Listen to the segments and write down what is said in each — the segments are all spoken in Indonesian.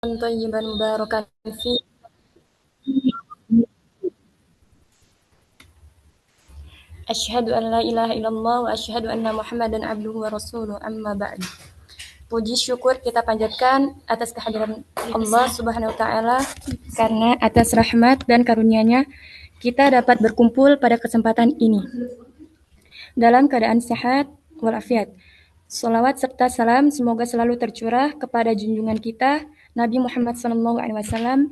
طيبا مباركا فيه. Asyhadu an la ilaha illallah wa asyhadu anna Muhammadan abduhu wa rasuluh, amma ba'du. Puji syukur kita panjatkan atas kehadiran Allah Subhanahu wa taala, karena atas rahmat dan karunia-Nya kita dapat berkumpul pada kesempatan ini dalam keadaan sehat walafiat. Sholawat serta salam semoga selalu tercurah kepada junjungan kita Nabi Muhammad SAW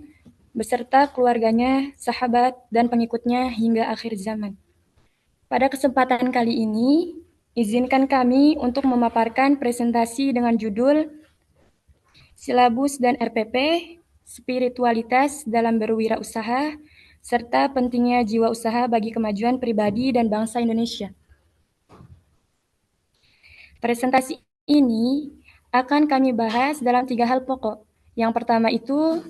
beserta keluarganya, sahabat, dan pengikutnya hingga akhir zaman. Pada kesempatan kali ini, izinkan kami untuk memaparkan presentasi dengan judul Silabus dan RPP, Spiritualitas dalam Berwirausaha, serta pentingnya jiwa usaha bagi kemajuan pribadi dan bangsa Indonesia. Presentasi ini akan kami bahas dalam 3 hal pokok. Yang pertama itu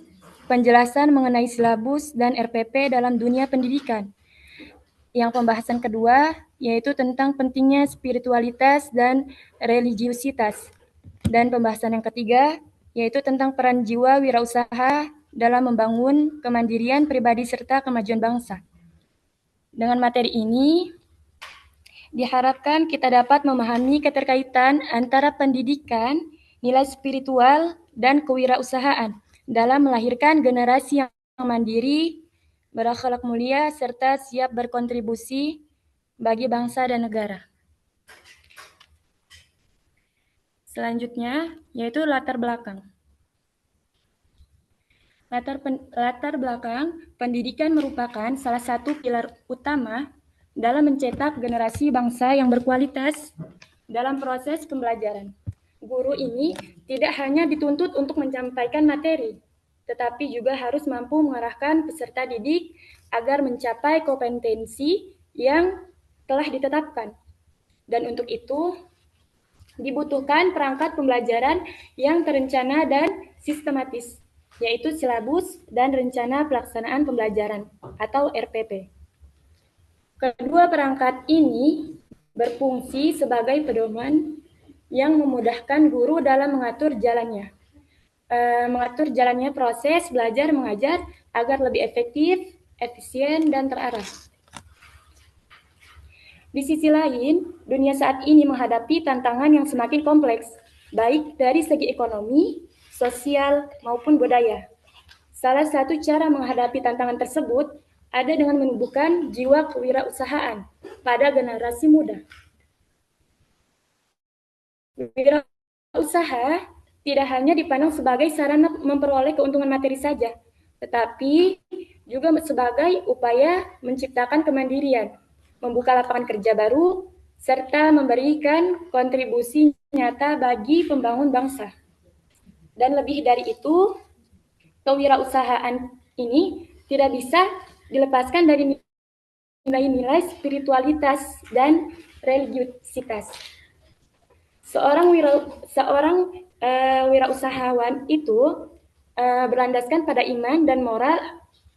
penjelasan mengenai silabus dan RPP dalam dunia pendidikan. Yang pembahasan kedua yaitu tentang pentingnya spiritualitas dan religiusitas. Dan pembahasan yang ketiga yaitu tentang peran jiwa wirausaha dalam membangun kemandirian pribadi serta kemajuan bangsa. Dengan materi ini, diharapkan kita dapat memahami keterkaitan antara pendidikan, nilai spiritual, dan kewirausahaan dalam melahirkan generasi yang mandiri, berakhlak mulia, serta siap berkontribusi bagi bangsa dan negara. Selanjutnya, yaitu latar belakang. Latar belakang pendidikan merupakan salah satu pilar utama dalam mencetak generasi bangsa yang berkualitas dalam proses pembelajaran. Guru ini tidak hanya dituntut untuk menyampaikan materi, tetapi juga harus mampu mengarahkan peserta didik agar mencapai kompetensi yang telah ditetapkan. Dan untuk itu, dibutuhkan perangkat pembelajaran yang terencana dan sistematis, yaitu silabus dan rencana pelaksanaan pembelajaran atau RPP. Kedua perangkat ini berfungsi sebagai pedoman yang memudahkan guru dalam mengatur jalannya proses belajar mengajar agar lebih efektif, efisien, dan terarah. Di sisi lain, dunia saat ini menghadapi tantangan yang semakin kompleks, baik dari segi ekonomi, sosial, maupun budaya. Salah satu cara menghadapi tantangan tersebut ada dengan menumbuhkan jiwa kewirausahaan pada generasi muda. Wirausaha tidak hanya dipandang sebagai sarana memperoleh keuntungan materi saja, tetapi juga sebagai upaya menciptakan kemandirian, membuka lapangan kerja baru, serta memberikan kontribusi nyata bagi pembangun bangsa. Dan lebih dari itu, kewirausahaan ini tidak bisa dilepaskan dari nilai-nilai spiritualitas dan religiusitas. Seorang wirausahawan itu berlandaskan pada iman dan moral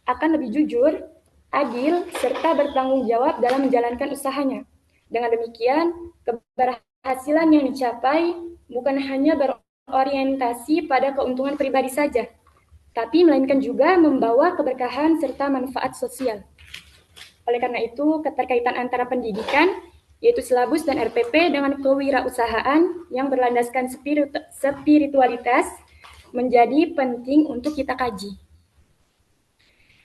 akan lebih jujur, adil, serta bertanggung jawab dalam menjalankan usahanya. Dengan demikian, keberhasilan yang dicapai bukan hanya berorientasi pada keuntungan pribadi saja, tapi melainkan juga membawa keberkahan serta manfaat sosial. Oleh karena itu, keterkaitan antara pendidikan, yaitu silabus dan RPP, dengan kewirausahaan yang berlandaskan spiritualitas menjadi penting untuk kita kaji.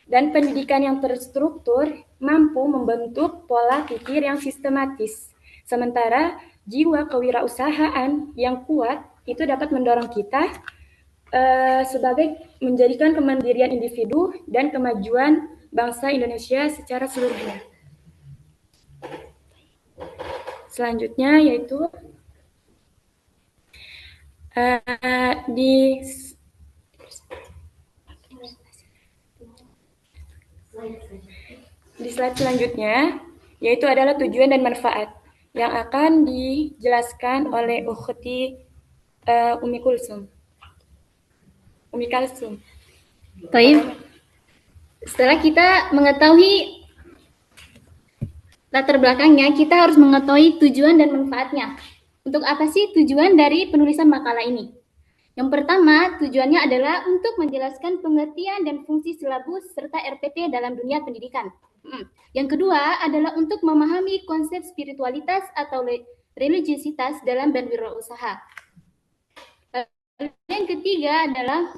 Dan pendidikan yang terstruktur mampu membentuk pola pikir yang sistematis. Sementara jiwa kewirausahaan yang kuat itu dapat mendorong kita sebagai menjadikan kemandirian individu dan kemajuan bangsa Indonesia secara seluruhnya. Selanjutnya yaitu di slide selanjutnya yaitu adalah tujuan dan manfaat yang akan dijelaskan oleh Ukhti Umi Kalsum. Baik. Setelah kita mengetahui latar belakangnya, kita harus mengetahui tujuan dan manfaatnya. Untuk apa sih tujuan dari penulisan makalah ini? Yang pertama, tujuannya adalah untuk menjelaskan pengertian dan fungsi silabus serta RPP dalam dunia pendidikan. Yang kedua adalah untuk memahami konsep spiritualitas atau religiusitas dalam berwirausaha. Yang ketiga adalah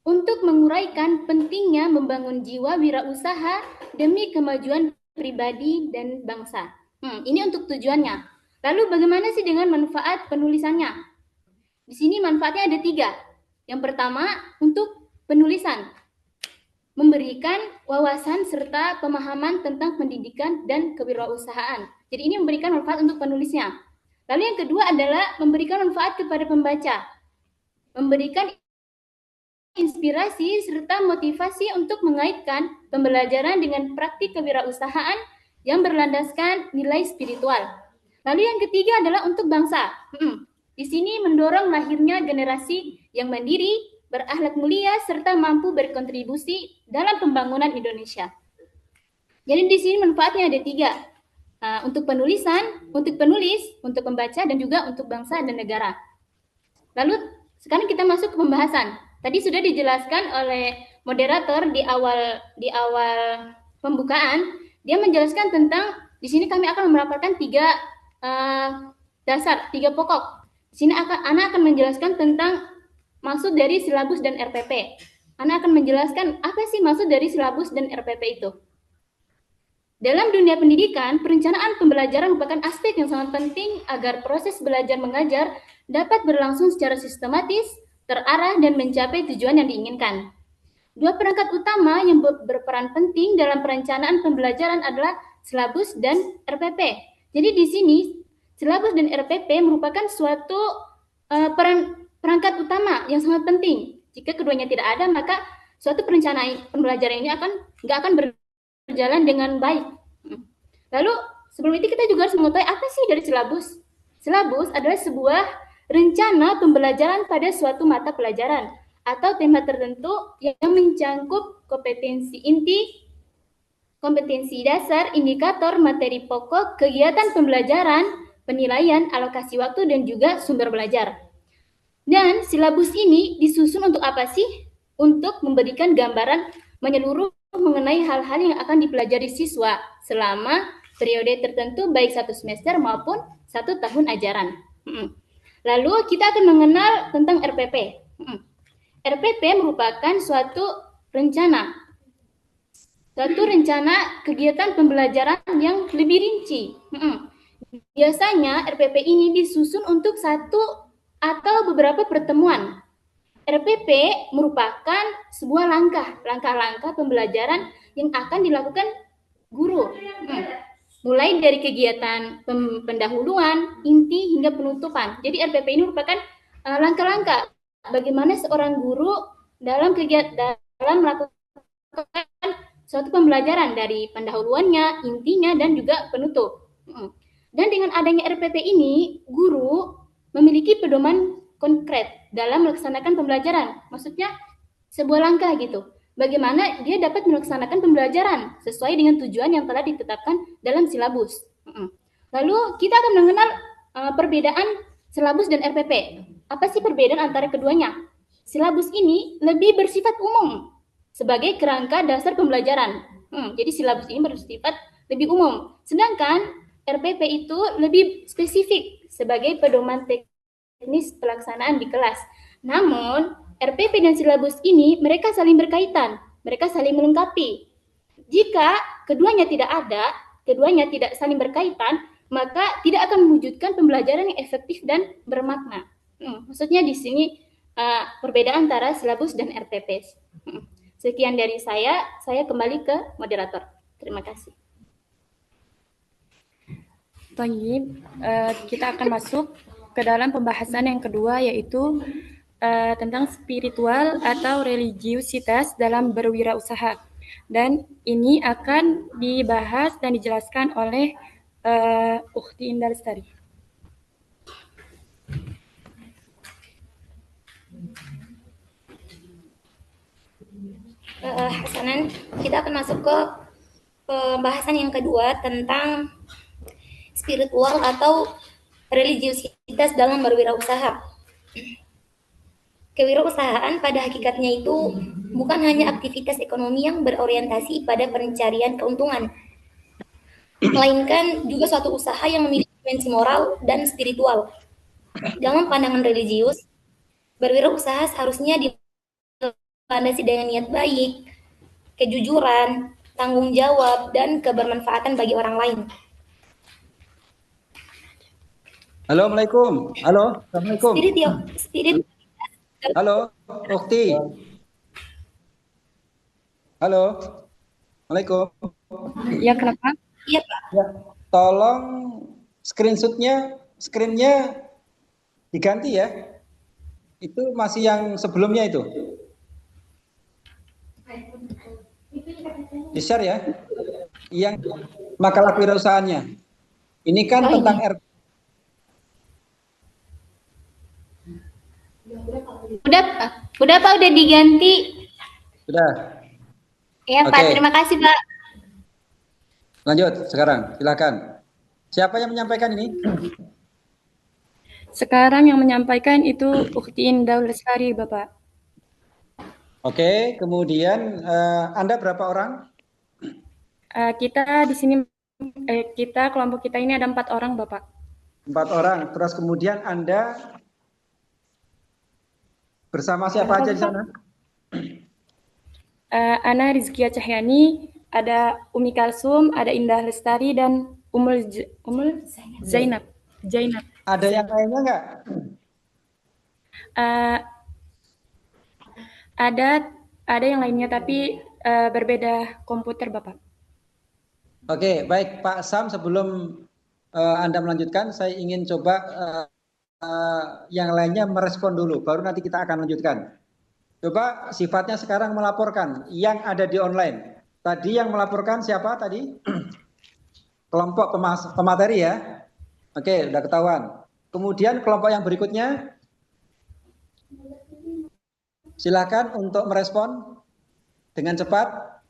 untuk menguraikan pentingnya membangun jiwa wirausaha demi kemajuan pribadi dan bangsa. Ini untuk tujuannya. Lalu bagaimana sih dengan manfaat penulisannya? Di sini manfaatnya ada 3. Yang pertama, untuk penulisan. Memberikan wawasan serta pemahaman tentang pendidikan dan kewirausahaan. Jadi ini memberikan manfaat untuk penulisnya. Lalu yang kedua adalah memberikan manfaat kepada pembaca. Memberikan inspirasi serta motivasi untuk mengaitkan pembelajaran dengan praktik kewirausahaan yang berlandaskan nilai spiritual. Lalu yang ketiga adalah untuk bangsa. Di sini mendorong lahirnya generasi yang mandiri, berakhlak mulia, serta mampu berkontribusi dalam pembangunan Indonesia. Jadi di sini manfaatnya ada 3. Untuk penulisan, untuk penulis, untuk pembaca, dan juga untuk bangsa dan negara. Lalu sekarang kita masuk ke pembahasan. Tadi sudah dijelaskan oleh moderator di awal pembukaan. Dia menjelaskan tentang, di sini kami akan memaparkan 3 dasar, 3 pokok. Di sini Ana akan menjelaskan tentang maksud dari silabus dan RPP. Ana akan menjelaskan apa sih maksud dari silabus dan RPP itu. Dalam dunia pendidikan, perencanaan pembelajaran merupakan aspek yang sangat penting agar proses belajar mengajar dapat berlangsung secara sistematis, terarah, dan mencapai tujuan yang diinginkan. 2 perangkat utama yang berperan penting dalam perencanaan pembelajaran adalah silabus dan RPP. Jadi di sini silabus dan RPP merupakan suatu perangkat utama yang sangat penting. Jika keduanya tidak ada, maka suatu perencanaan pembelajaran ini nggak akan berjalan dengan baik. Lalu sebelum itu kita juga harus mengetahui apa sih dari silabus. Silabus adalah sebuah rencana pembelajaran pada suatu mata pelajaran atau tema tertentu yang mencangkup kompetensi inti, kompetensi dasar, indikator, materi pokok, kegiatan pembelajaran, penilaian, alokasi waktu, dan juga sumber belajar. Dan silabus ini disusun untuk apa sih? Untuk memberikan gambaran menyeluruh mengenai hal-hal yang akan dipelajari siswa selama periode tertentu, baik 1 semester maupun 1 tahun ajaran. Lalu kita akan mengenal tentang RPP. RPP merupakan suatu rencana kegiatan pembelajaran yang lebih rinci. Biasanya RPP ini disusun untuk 1 atau beberapa pertemuan. RPP merupakan sebuah langkah-langkah pembelajaran yang akan dilakukan guru. Mulai dari kegiatan pendahuluan, inti, hingga penutupan. Jadi RPP ini merupakan langkah-langkah bagaimana seorang guru dalam melakukan suatu pembelajaran dari pendahuluannya, intinya, dan juga penutup. Dan dengan adanya RPP ini, guru memiliki pedoman konkret dalam melaksanakan pembelajaran. Maksudnya sebuah langkah gitu. Bagaimana dia dapat melaksanakan pembelajaran sesuai dengan tujuan yang telah ditetapkan dalam silabus. Lalu kita akan mengenal perbedaan silabus dan RPP. Apa sih perbedaan antara keduanya? Silabus ini lebih bersifat umum sebagai kerangka dasar pembelajaran. Jadi silabus ini bersifat lebih umum. Sedangkan RPP itu lebih spesifik sebagai pedoman teknis pelaksanaan di kelas. Namun, RPP dan silabus ini mereka saling berkaitan, mereka saling melengkapi. Jika keduanya tidak saling berkaitan, maka tidak akan mewujudkan pembelajaran yang efektif dan bermakna. Maksudnya di sini perbedaan antara silabus dan RPP. Sekian dari saya kembali ke moderator. Terima kasih. Kita akan masuk ke dalam pembahasan yang kedua, yaitu tentang spiritual atau religiusitas dalam berwirausaha. Dan ini akan dibahas dan dijelaskan oleh Ukhti Indah Lestari. Hasanan, kita akan masuk ke pembahasan yang kedua tentang spiritual atau religiusitas dalam berwirausaha. Kewirausahaan pada hakikatnya itu bukan hanya aktivitas ekonomi yang berorientasi pada pencarian keuntungan, melainkan juga suatu usaha yang memiliki dimensi moral dan spiritual. Dalam pandangan religius, berwirausaha seharusnya dilandasi dengan niat baik, kejujuran, tanggung jawab, dan kebermanfaatan bagi orang lain. Halo, Assalamualaikum. Halo, Assalamualaikum. Spirit Halo, Ukti. Halo, Assalamualaikum. Ya, kenapa? Iya, Pak. Ya, tolong screen-nya diganti ya. Itu masih yang sebelumnya itu. Di-share ya. Yang makalah kewirausahaannya. Ini kan tentang Udah Pak, udah diganti. Sudah. Ya Pak, Oke. terima kasih Pak. Lanjut sekarang, silakan. Siapa yang menyampaikan ini? Sekarang yang menyampaikan itu Ukti Indah Lestari, Bapak. Oke, kemudian Anda berapa orang? Kita di sini, kelompok kita ini ada 4 orang, Bapak. 4 orang. Terus kemudian Anda bersama siapa aja di sana? Ana Rizkia Cahyani, ada Umi Kalsum, ada Indah Lestari, dan Umul Zainab. Ada yang lainnya nggak? Ada yang lainnya, tapi berbeda komputer, Bapak. Oke, baik Pak Sam, sebelum Anda melanjutkan, saya ingin coba yang lainnya merespon dulu, baru nanti kita akan lanjutkan. Coba sifatnya sekarang melaporkan yang ada di online. Tadi yang melaporkan siapa tadi? Kelompok pemateri ya. Oke, udah ketahuan. Kemudian kelompok yang berikutnya, silakan untuk merespon dengan cepat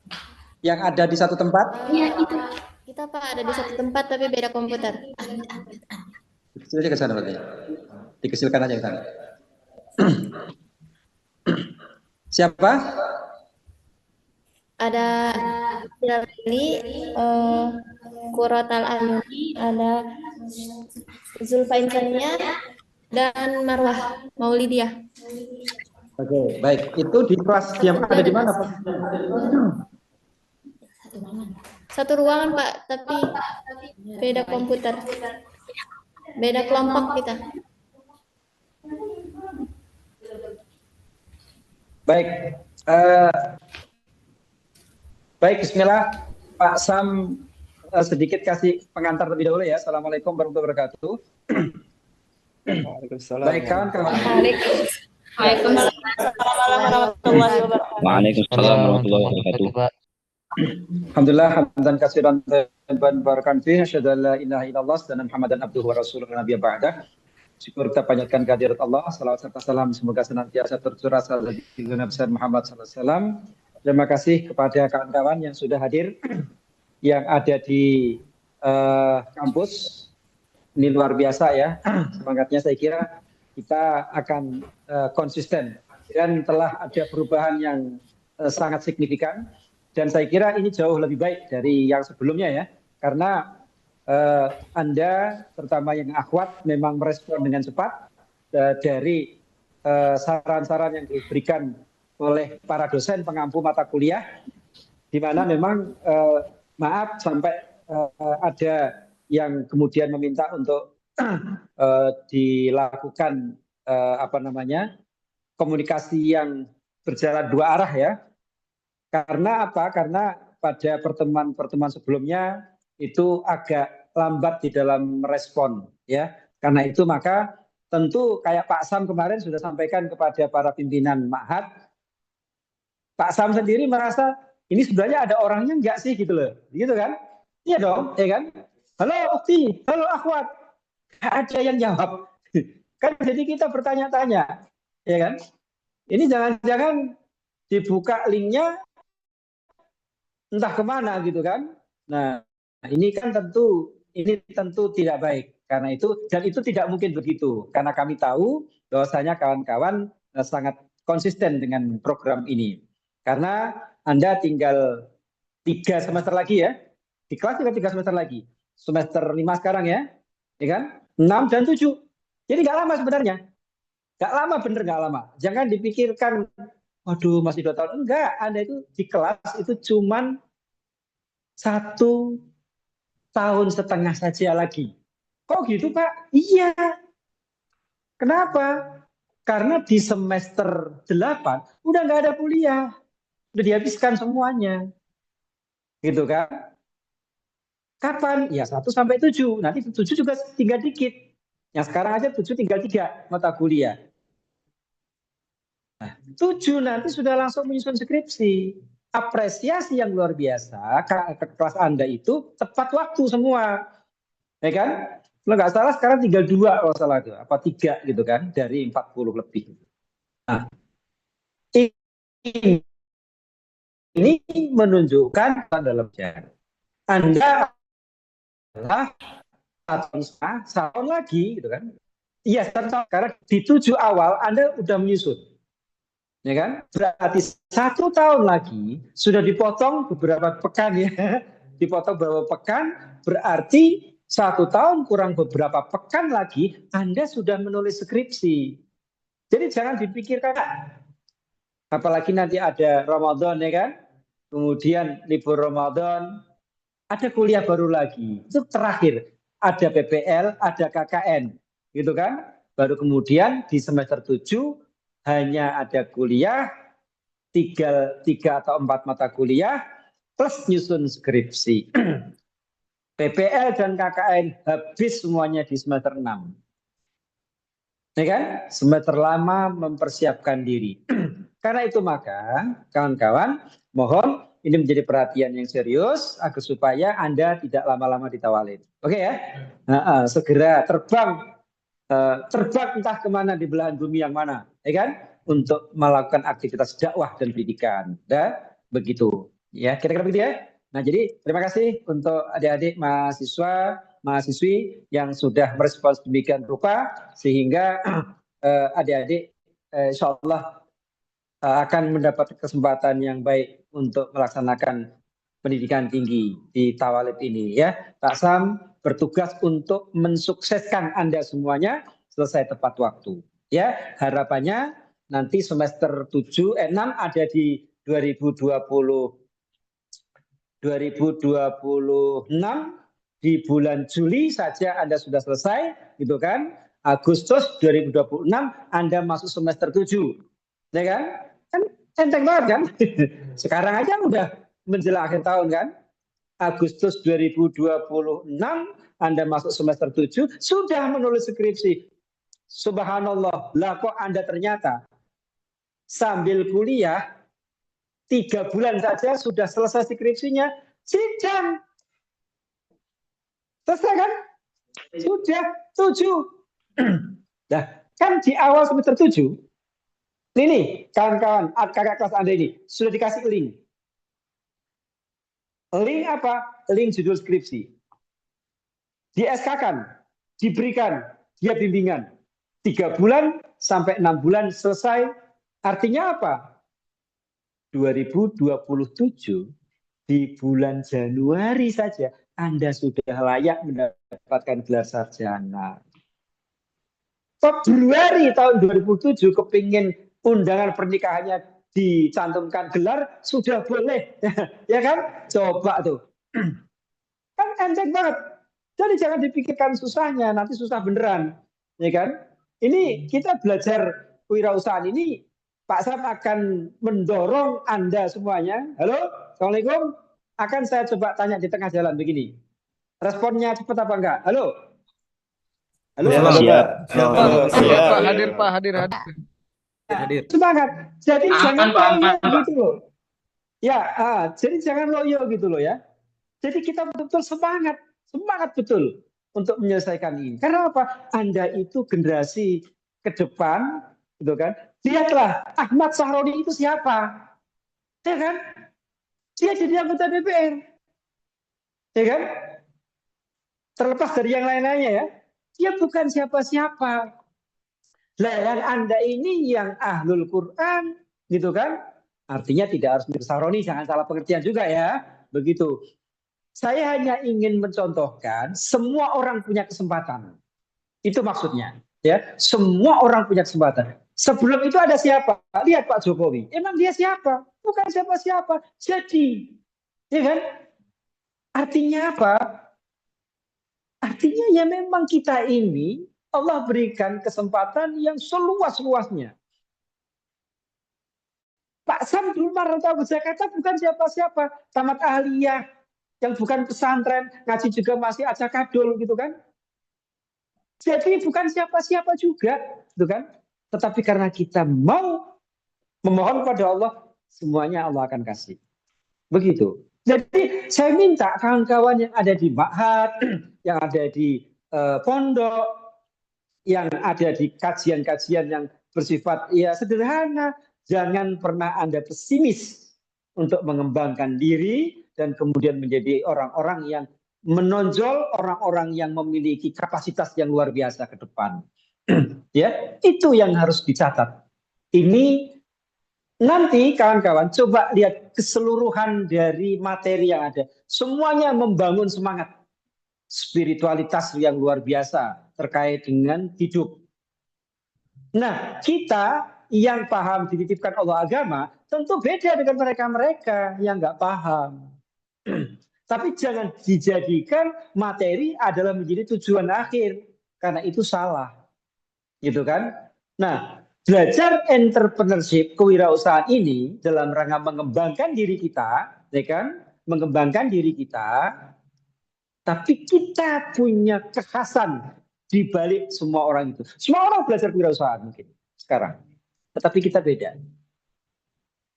yang ada di satu tempat. Ya, itu. Kita Pak ada di satu tempat tapi beda komputer. Kecil aja ke sana berarti. Dikecilkan aja ke sana. Siapa? Ada Lili, Quratal Ayuni, ada Zulfa Insania, dan Marwah Maulidiah. Oke, baik. Itu di kelas yang ada di mana, Pak? Satu ruangan Pak, tapi beda komputer. Beda kelompok kita. Baik. Baik, bismillah. Pak Sam sedikit kasih pengantar lebih dahulu ya. Assalamualaikum warahmatullahi wabarakatuh. Waalaikumsalam. Baik, kawan-kawan. Waalaikumsalam warahmatullahi wabarakatuh. Alhamdulillah, hamdan katsiran tayyiban barakan fihi, asyhadu an la ilaha illallah dan Muhammadan abduhu wa rasuluhu nabiyya ba'dah. Syukur kita panjatkan kehadirat Allah, salawat serta salam semoga senantiasa tercurah salat Nabi besar Muhammad sallallahu alaihi wasallam. Terima kasih kepada kawan-kawan yang sudah hadir, yang ada di kampus. Ini luar biasa ya, semangatnya. Saya kira kita akan konsisten dan telah ada perubahan yang sangat signifikan. Dan saya kira ini jauh lebih baik dari yang sebelumnya ya, karena Anda, terutama yang akhwat, memang merespon dengan cepat dari saran-saran yang diberikan oleh para dosen pengampu mata kuliah, di mana memang maaf sampai ada yang kemudian meminta untuk dilakukan komunikasi yang berjalan dua arah ya. Karena apa? Karena pada pertemuan sebelumnya itu agak lambat di dalam merespon ya. Karena itu maka tentu kayak Pak Sam kemarin sudah sampaikan kepada para pimpinan Ma'had, Pak Sam sendiri merasa ini sebenarnya ada orangnya enggak sih gitu loh. Gitu kan? Iya dong, ya kan? Halo Ukti, halo Akhwat. Enggak ada yang jawab. Kan jadi kita bertanya-tanya, ya kan? Ini jangan-jangan dibuka linknya entah kemana gitu kan. Nah, ini tentu tidak baik. Karena itu, dan itu tidak mungkin begitu. Karena kami tahu bahwasanya kawan-kawan sangat konsisten dengan program ini. Karena Anda tinggal 3 semester lagi ya. Di kelas tinggal 3 semester lagi. Semester 5 sekarang ya kan? 6 dan 7. Jadi nggak lama sebenarnya. Nggak lama, bener nggak lama. Jangan dipikirkan, waduh masih 2 tahun. Enggak, Anda itu di kelas itu cuman 1,5 tahun saja lagi. Kok gitu Pak? Iya. Kenapa? Karena di semester 8 udah nggak ada kuliah. Udah dihabiskan semuanya. Gitu kan? Kapan? Ya 1 sampai 7. Nanti 7 juga tinggal dikit. Yang sekarang aja 7 tinggal 3 mata kuliah. Nah, 7 nanti sudah langsung menyusun skripsi. Apresiasi yang luar biasa, kelas Anda itu tepat waktu semua. Ya kan? Kalau nggak salah sekarang tinggal 2 kalau salah itu. Apa 3 gitu kan, dari 40 lebih. Nah, ini menunjukkan dalam sejarah. Anda adalah 1 tahun lagi gitu kan. Iya, karena di 7 awal Anda udah menyusun. Ya kan? Berarti 1 tahun lagi sudah dipotong beberapa pekan ya. Dipotong beberapa pekan berarti 1 tahun kurang beberapa pekan lagi Anda sudah menulis skripsi. Jadi jangan dipikirkan, apalagi nanti ada Ramadan ya kan. Kemudian libur Ramadan, ada kuliah baru lagi. Itu terakhir. Ada PPL, ada KKN. Gitu kan? Baru kemudian di semester 7 hanya ada kuliah, 3 atau 4 mata kuliah, plus nyusun skripsi. PPL dan KKN habis semuanya di semester 6. Ya kan? Semester lama mempersiapkan diri. Karena itu maka, kawan-kawan, mohon ini menjadi perhatian yang serius agar supaya Anda tidak lama-lama ditawalin. Oke ya? Segera terbang entah kemana di belahan bumi yang mana, ya kan? Untuk melakukan aktivitas dakwah dan pendidikan. Begitu. Ya, kira-kira begitu ya. Nah, jadi terima kasih untuk adik-adik mahasiswa, mahasiswi yang sudah merespons demikian rupa sehingga adik-adik insya Allah akan mendapat kesempatan yang baik untuk melaksanakan pendidikan tinggi di Tawalib ini ya. Pak Sam bertugas untuk mensukseskan Anda semuanya selesai tepat waktu. Ya, harapannya nanti semester 6 ada di 2026 di bulan Juli saja Anda sudah selesai, gitu kan? Agustus 2026 Anda masuk semester 7. Ya kan? Kan enteng banget kan? Sekarang aja udah menjelang akhir tahun kan? Agustus 2026 Anda masuk semester 7 sudah menulis skripsi. Subhanallah, lah kok Anda ternyata sambil kuliah 3 bulan saja sudah selesai skripsinya, sidang. Selesai kan? Sudah 7. Nah, kan di awal semester 7, ini kawan-kawan, kakak kelas Anda ini, sudah dikasih link. Link apa? Link judul skripsi. Di SK-kan, diberikan, dia bimbingan. 3 bulan sampai 6 bulan selesai. Artinya apa? 2027 di bulan Januari saja Anda sudah layak mendapatkan gelar sarjana. Februari tahun 2007 kepingin undangan pernikahannya dicantumkan gelar, sudah boleh. Ya kan? Coba tuh. Kan enteng banget. Jadi jangan dipikirkan susahnya, nanti susah beneran. Ya kan? Ini kita belajar kewirausahaan ini, Pak Sam akan mendorong Anda semuanya. Halo, Assalamualaikum. Akan saya coba tanya di tengah jalan begini. Responnya cepat apa enggak? Halo? Halo? Siap. Siap, Pak. Hadir, Pak. Hadir. Semangat. Jadi jangan loyo gitu loh. Ya, jadi jangan loyo gitu loh ya. Jadi kita betul-betul semangat betul untuk menyelesaikan ini. Karena apa? Anda itu generasi ke depan, gitu kan? Lihatlah Ahmad Sahroni itu siapa, ya kan? Dia jadi anggota DPR, ya kan? Terlepas dari yang lain-lainnya ya, dia bukan siapa-siapa. Lah yang Anda ini yang ahlul Quran, gitu kan? Artinya tidak harus mirsaroni, jangan salah pengertian juga ya. Begitu. Saya hanya ingin mencontohkan semua orang punya kesempatan. Itu maksudnya. Ya, semua orang punya kesempatan. Sebelum itu ada siapa? Lihat Pak Jokowi. Emang dia siapa? Bukan siapa-siapa. Jadi, ya kan? Artinya apa? Artinya ya memang kita ini Allah berikan kesempatan yang seluas-luasnya. Pak Sam dulu Marta Jakarta bukan siapa-siapa. Tamat ahliyah, yang bukan pesantren, ngaji juga masih acak kadul gitu kan. Jadi bukan siapa-siapa juga, gitu kan. Tetapi karena kita mau memohon kepada Allah, semuanya Allah akan kasih. Begitu. Jadi saya minta kawan-kawan yang ada di ma'had, yang ada di pondok, yang ada di kajian-kajian yang bersifat ya sederhana, jangan pernah Anda pesimis untuk mengembangkan diri dan kemudian menjadi orang-orang yang menonjol, orang-orang yang memiliki kapasitas yang luar biasa ke depan. Ya, itu yang harus dicatat. Ini nanti kawan-kawan coba lihat keseluruhan dari materi yang ada. Semuanya membangun semangat spiritualitas yang luar biasa terkait dengan hidup. Nah, kita yang paham dititipkan Allah agama tentu beda dengan mereka-mereka yang nggak paham. Tapi jangan dijadikan materi adalah menjadi tujuan akhir, karena itu salah, gitu kan? Nah, belajar entrepreneurship, kewirausahaan ini dalam rangka mengembangkan diri kita, ya kan? Mengembangkan diri kita, tapi kita punya kekhasan di balik semua orang itu. Semua orang belajar kewirausahaan mungkin sekarang, tetapi kita beda.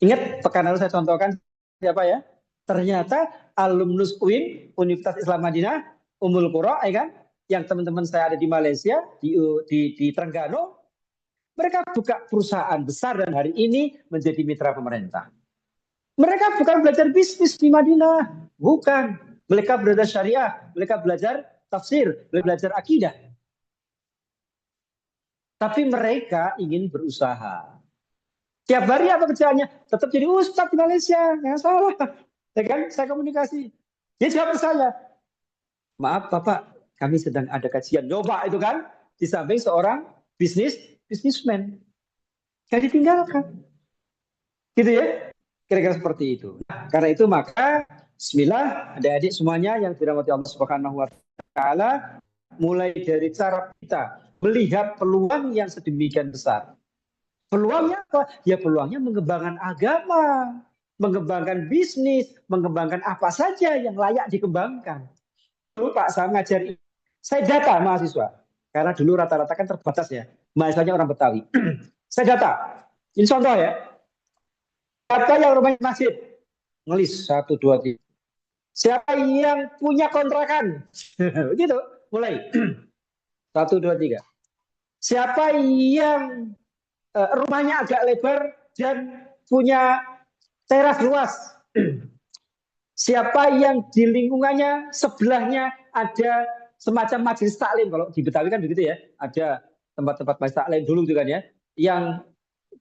Ingat pekan lalu saya contohkan siapa ya? Ternyata alumnus UIN, Universitas Islam Madinah, Ummul Qura, ya kan? Yang teman-teman saya ada di Malaysia, di Terengganu, mereka buka perusahaan besar dan hari ini menjadi mitra pemerintah. Mereka bukan belajar bisnis di Madinah, bukan. Mereka belajar syariah, mereka belajar tafsir, belajar akidah. Tapi mereka ingin berusaha. Tiap hari apa kerjaannya? Tetap jadi ustadz di Malaysia, nggak salah. Ya kan? Saya komunikasi. Dia jawab saya, maaf Bapak, kami sedang ada kajian. Coba itu kan, di samping seorang bisnismen. Gak ditinggalkan. Gitu ya? Kira-kira seperti itu. Nah, karena itu maka bismillah, adik-adik semuanya yang dirahmati Allah Subhanahu wa taala, mulai dari cara kita melihat peluang yang sedemikian besar. Peluangnya apa? Ya peluangnya mengembangkan agama, mengembangkan bisnis, mengembangkan apa saja yang layak dikembangkan. Dulu Pak saya ngajari, saya data mahasiswa. Karena dulu rata-rata kan terbatas ya, mahasiswanya orang Betawi. Saya data, ini contoh ya. Siapa yang rumahnya masjid? Ngelis 1, 2, 3. Siapa yang punya kontrakan? Begitu, mulai. 1, 2, 3. Siapa yang rumahnya agak lebar dan punya teras luas? Siapa yang di lingkungannya sebelahnya ada semacam majelis taklim? Kalau di Betawi kan begitu ya, ada tempat-tempat majelis taklim dulu gitu kan ya, yang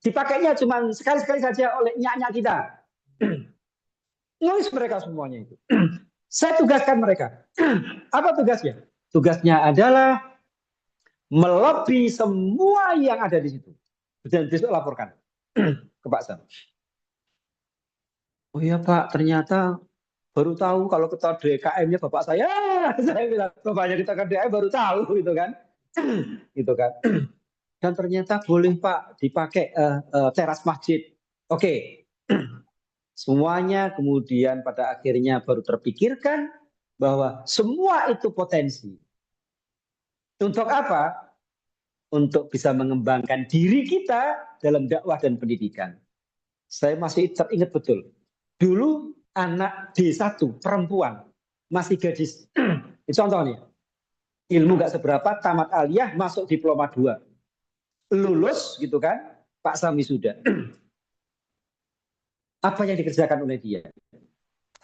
dipakainya cuma sekali-sekali saja oleh nyak-nyak kita. Nulis mereka semuanya itu. Saya tugaskan mereka. Apa tugasnya? Tugasnya adalah melobi semua yang ada di situ. Dan besok laporkan ke Pak Sam. Oh iya Pak, ternyata baru tahu kalau ketua DKM-nya Bapak saya. Saya bilang, Bapaknya ketua DKM baru tahu gitu kan. Gitu kan. Dan ternyata boleh Pak dipakai teras masjid. Oke. Semuanya kemudian pada akhirnya baru terpikirkan bahwa semua itu potensi. Untuk apa? Untuk bisa mengembangkan diri kita dalam dakwah dan pendidikan. Saya masih teringat betul. Dulu anak D1 perempuan masih gadis. Itu contohnya. Ilmu gak seberapa, tamat aliyah, masuk diploma 2. Lulus gitu kan, Pak Sami sudah. Apa yang dikerjakan oleh dia?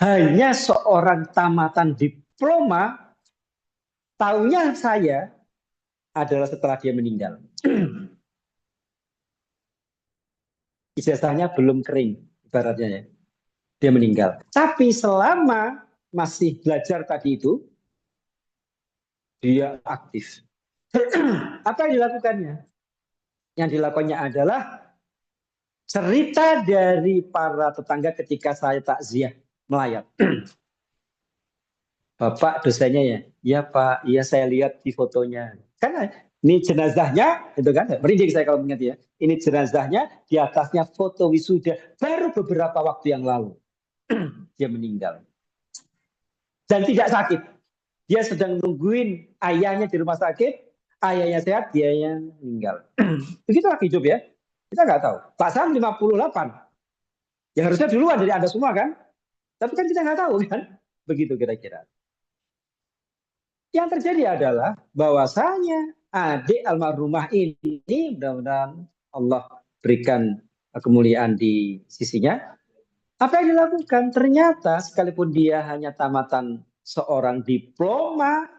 Hanya seorang tamatan diploma, tahunya saya adalah setelah dia meninggal. ijazahnya belum kering, ibaratnya ya. Dia meninggal. Tapi selama masih belajar tadi itu, dia aktif. Apa yang dilakukannya? Yang dilakukannya adalah cerita dari para tetangga ketika saya takziah melayat. Bapak dosennya ya? Ya Pak, iya saya lihat di fotonya. Karena ini jenazahnya, itu kan, merinding saya kalau mengingat ya. Ini jenazahnya, di atasnya foto wisuda baru beberapa waktu yang lalu. Dia meninggal. Dan tidak sakit. Dia sedang nungguin ayahnya di rumah sakit, ayahnya sehat, dia yang meninggal. Begitulah hidup ya. Kita nggak tahu. Pak Sam 58. Ya harusnya duluan dari Anda semua kan? Tapi kan kita nggak tahu kan? Begitu kira-kira. Yang terjadi adalah bahwasanya adik almarhumah ini, mudah-mudahan Allah berikan kemuliaan di sisinya. Apa yang dilakukan? Ternyata sekalipun dia hanya tamatan seorang diploma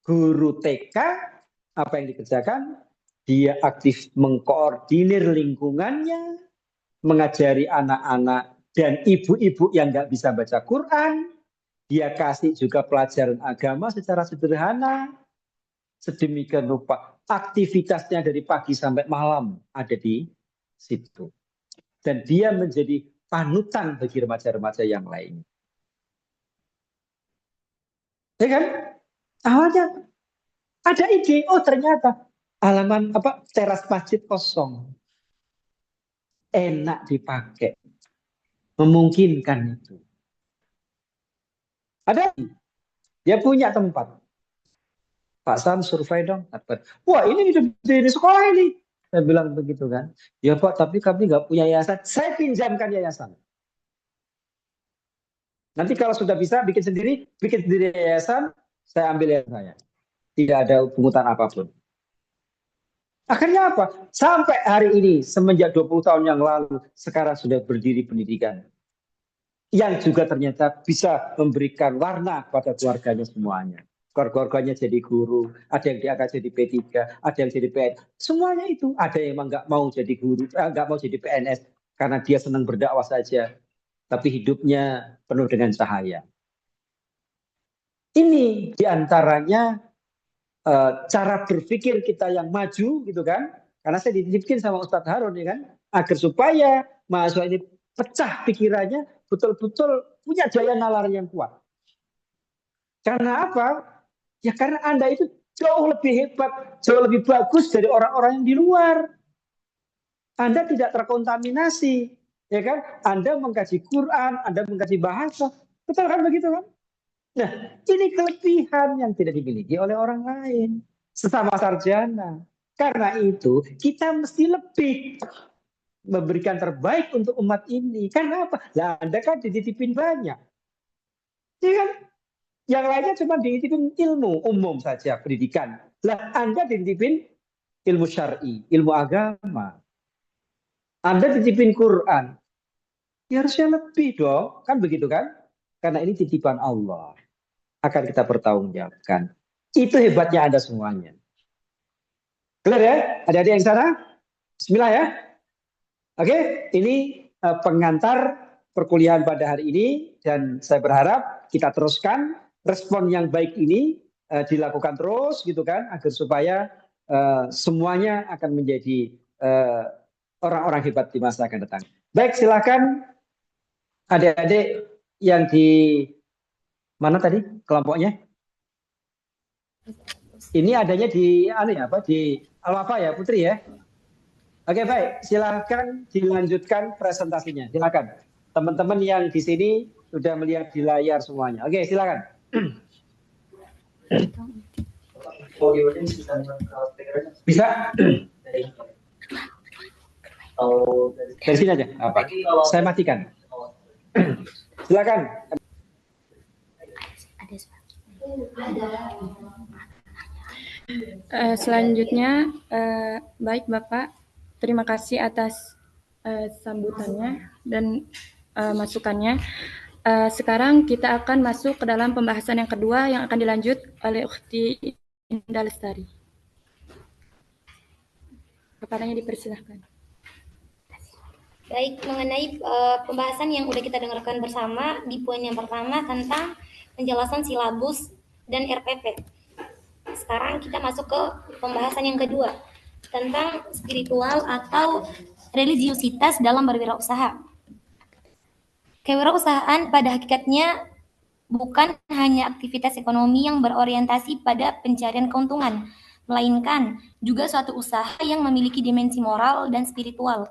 guru TK, apa yang dikerjakan? Dia aktif mengkoordinir lingkungannya, mengajari anak-anak dan ibu-ibu yang nggak bisa baca Quran. Dia kasih juga pelajaran agama secara sederhana. Sedemikian rupa aktivitasnya dari pagi sampai malam ada di situ. Dan dia menjadi panutan bagi remaja-remaja yang lain. Ya kan? Awalnya ada ide, oh ternyata halaman teras masjid kosong. Enak dipakai. Memungkinkan itu. Ada, dia punya tempat. Pak Sam survei dong. Wah ini di sekolah ini. Saya bilang begitu kan. Ya Pak, tapi kami nggak punya yayasan. Saya pinjamkan yayasan. Nanti kalau sudah bisa bikin sendiri yayasan, saya ambil yayasan saya. Tidak ada pungutan apapun. Akhirnya apa? Sampai hari ini, semenjak 20 tahun yang lalu, sekarang sudah berdiri pendidikan. Yang juga ternyata bisa memberikan warna pada keluarganya semuanya. Keluarganya jadi guru, ada yang diangkat jadi P3, ada yang jadi PNS. Semuanya itu. Ada yang memang nggak mau jadi guru, nggak mau jadi PNS karena dia senang berdakwah saja, tapi hidupnya penuh dengan cahaya. Ini diantaranya cara berpikir kita yang maju, gitu kan? Karena saya dititipin sama Ustadz Harun, ya kan, agar supaya mahasiswa ini pecah pikirannya, betul-betul punya daya nalar yang kuat. Karena apa? Ya karena Anda itu jauh lebih hebat, jauh lebih bagus dari orang-orang yang di luar. Anda tidak terkontaminasi, ya kan? Anda mengkaji Quran, Anda mengkaji bahasa, betul kan begitu kan? Nah, ini kelebihan yang tidak dimiliki oleh orang lain, sesama sarjana. Karena itu kita mesti lebih memberikan terbaik untuk umat ini. Karena apa? Lah Anda kan dititipin banyak, ya kan? Yang lainnya cuma dititipin ilmu umum saja, pendidikan. Lah Anda dititipin ilmu syar'i, ilmu agama. Anda dititipin Quran. Ya harusnya lebih dong, kan begitu kan? Karena ini titipan Allah. Akan kita pertanggungjawabkan. Itu hebatnya Anda semuanya. Clear ya? Ada yang sana? Bismillah ya. Oke, ini pengantar perkuliahan pada hari ini. Dan saya berharap kita teruskan respon yang baik ini dilakukan terus gitu kan, agar supaya semuanya akan menjadi orang-orang hebat di masa akan datang. Baik, silakan adik-adik yang di mana tadi kelompoknya? Ini adanya di di Al-Wafa ya, Putri ya. Oke, baik, silakan dilanjutkan presentasinya. Silakan. Teman-teman yang di sini sudah melihat di layar semuanya. Oke, silakan. Bisa? Dari sini aja. Apa? Saya matikan. Silakan. Selanjutnya, baik Bapak, terima kasih atas sambutannya dan masukannya. Sekarang kita akan masuk ke dalam pembahasan yang kedua yang akan dilanjut oleh Ukhti Indah Lestari. Kepadanya dipersilahkan. Baik, mengenai pembahasan yang udah kita dengarkan bersama di poin yang pertama tentang penjelasan silabus dan RPP. Sekarang kita masuk ke pembahasan yang kedua tentang spiritual atau religiusitas dalam berwirausaha. Kewirausahaan pada hakikatnya bukan hanya aktivitas ekonomi yang berorientasi pada pencarian keuntungan, melainkan juga suatu usaha yang memiliki dimensi moral dan spiritual.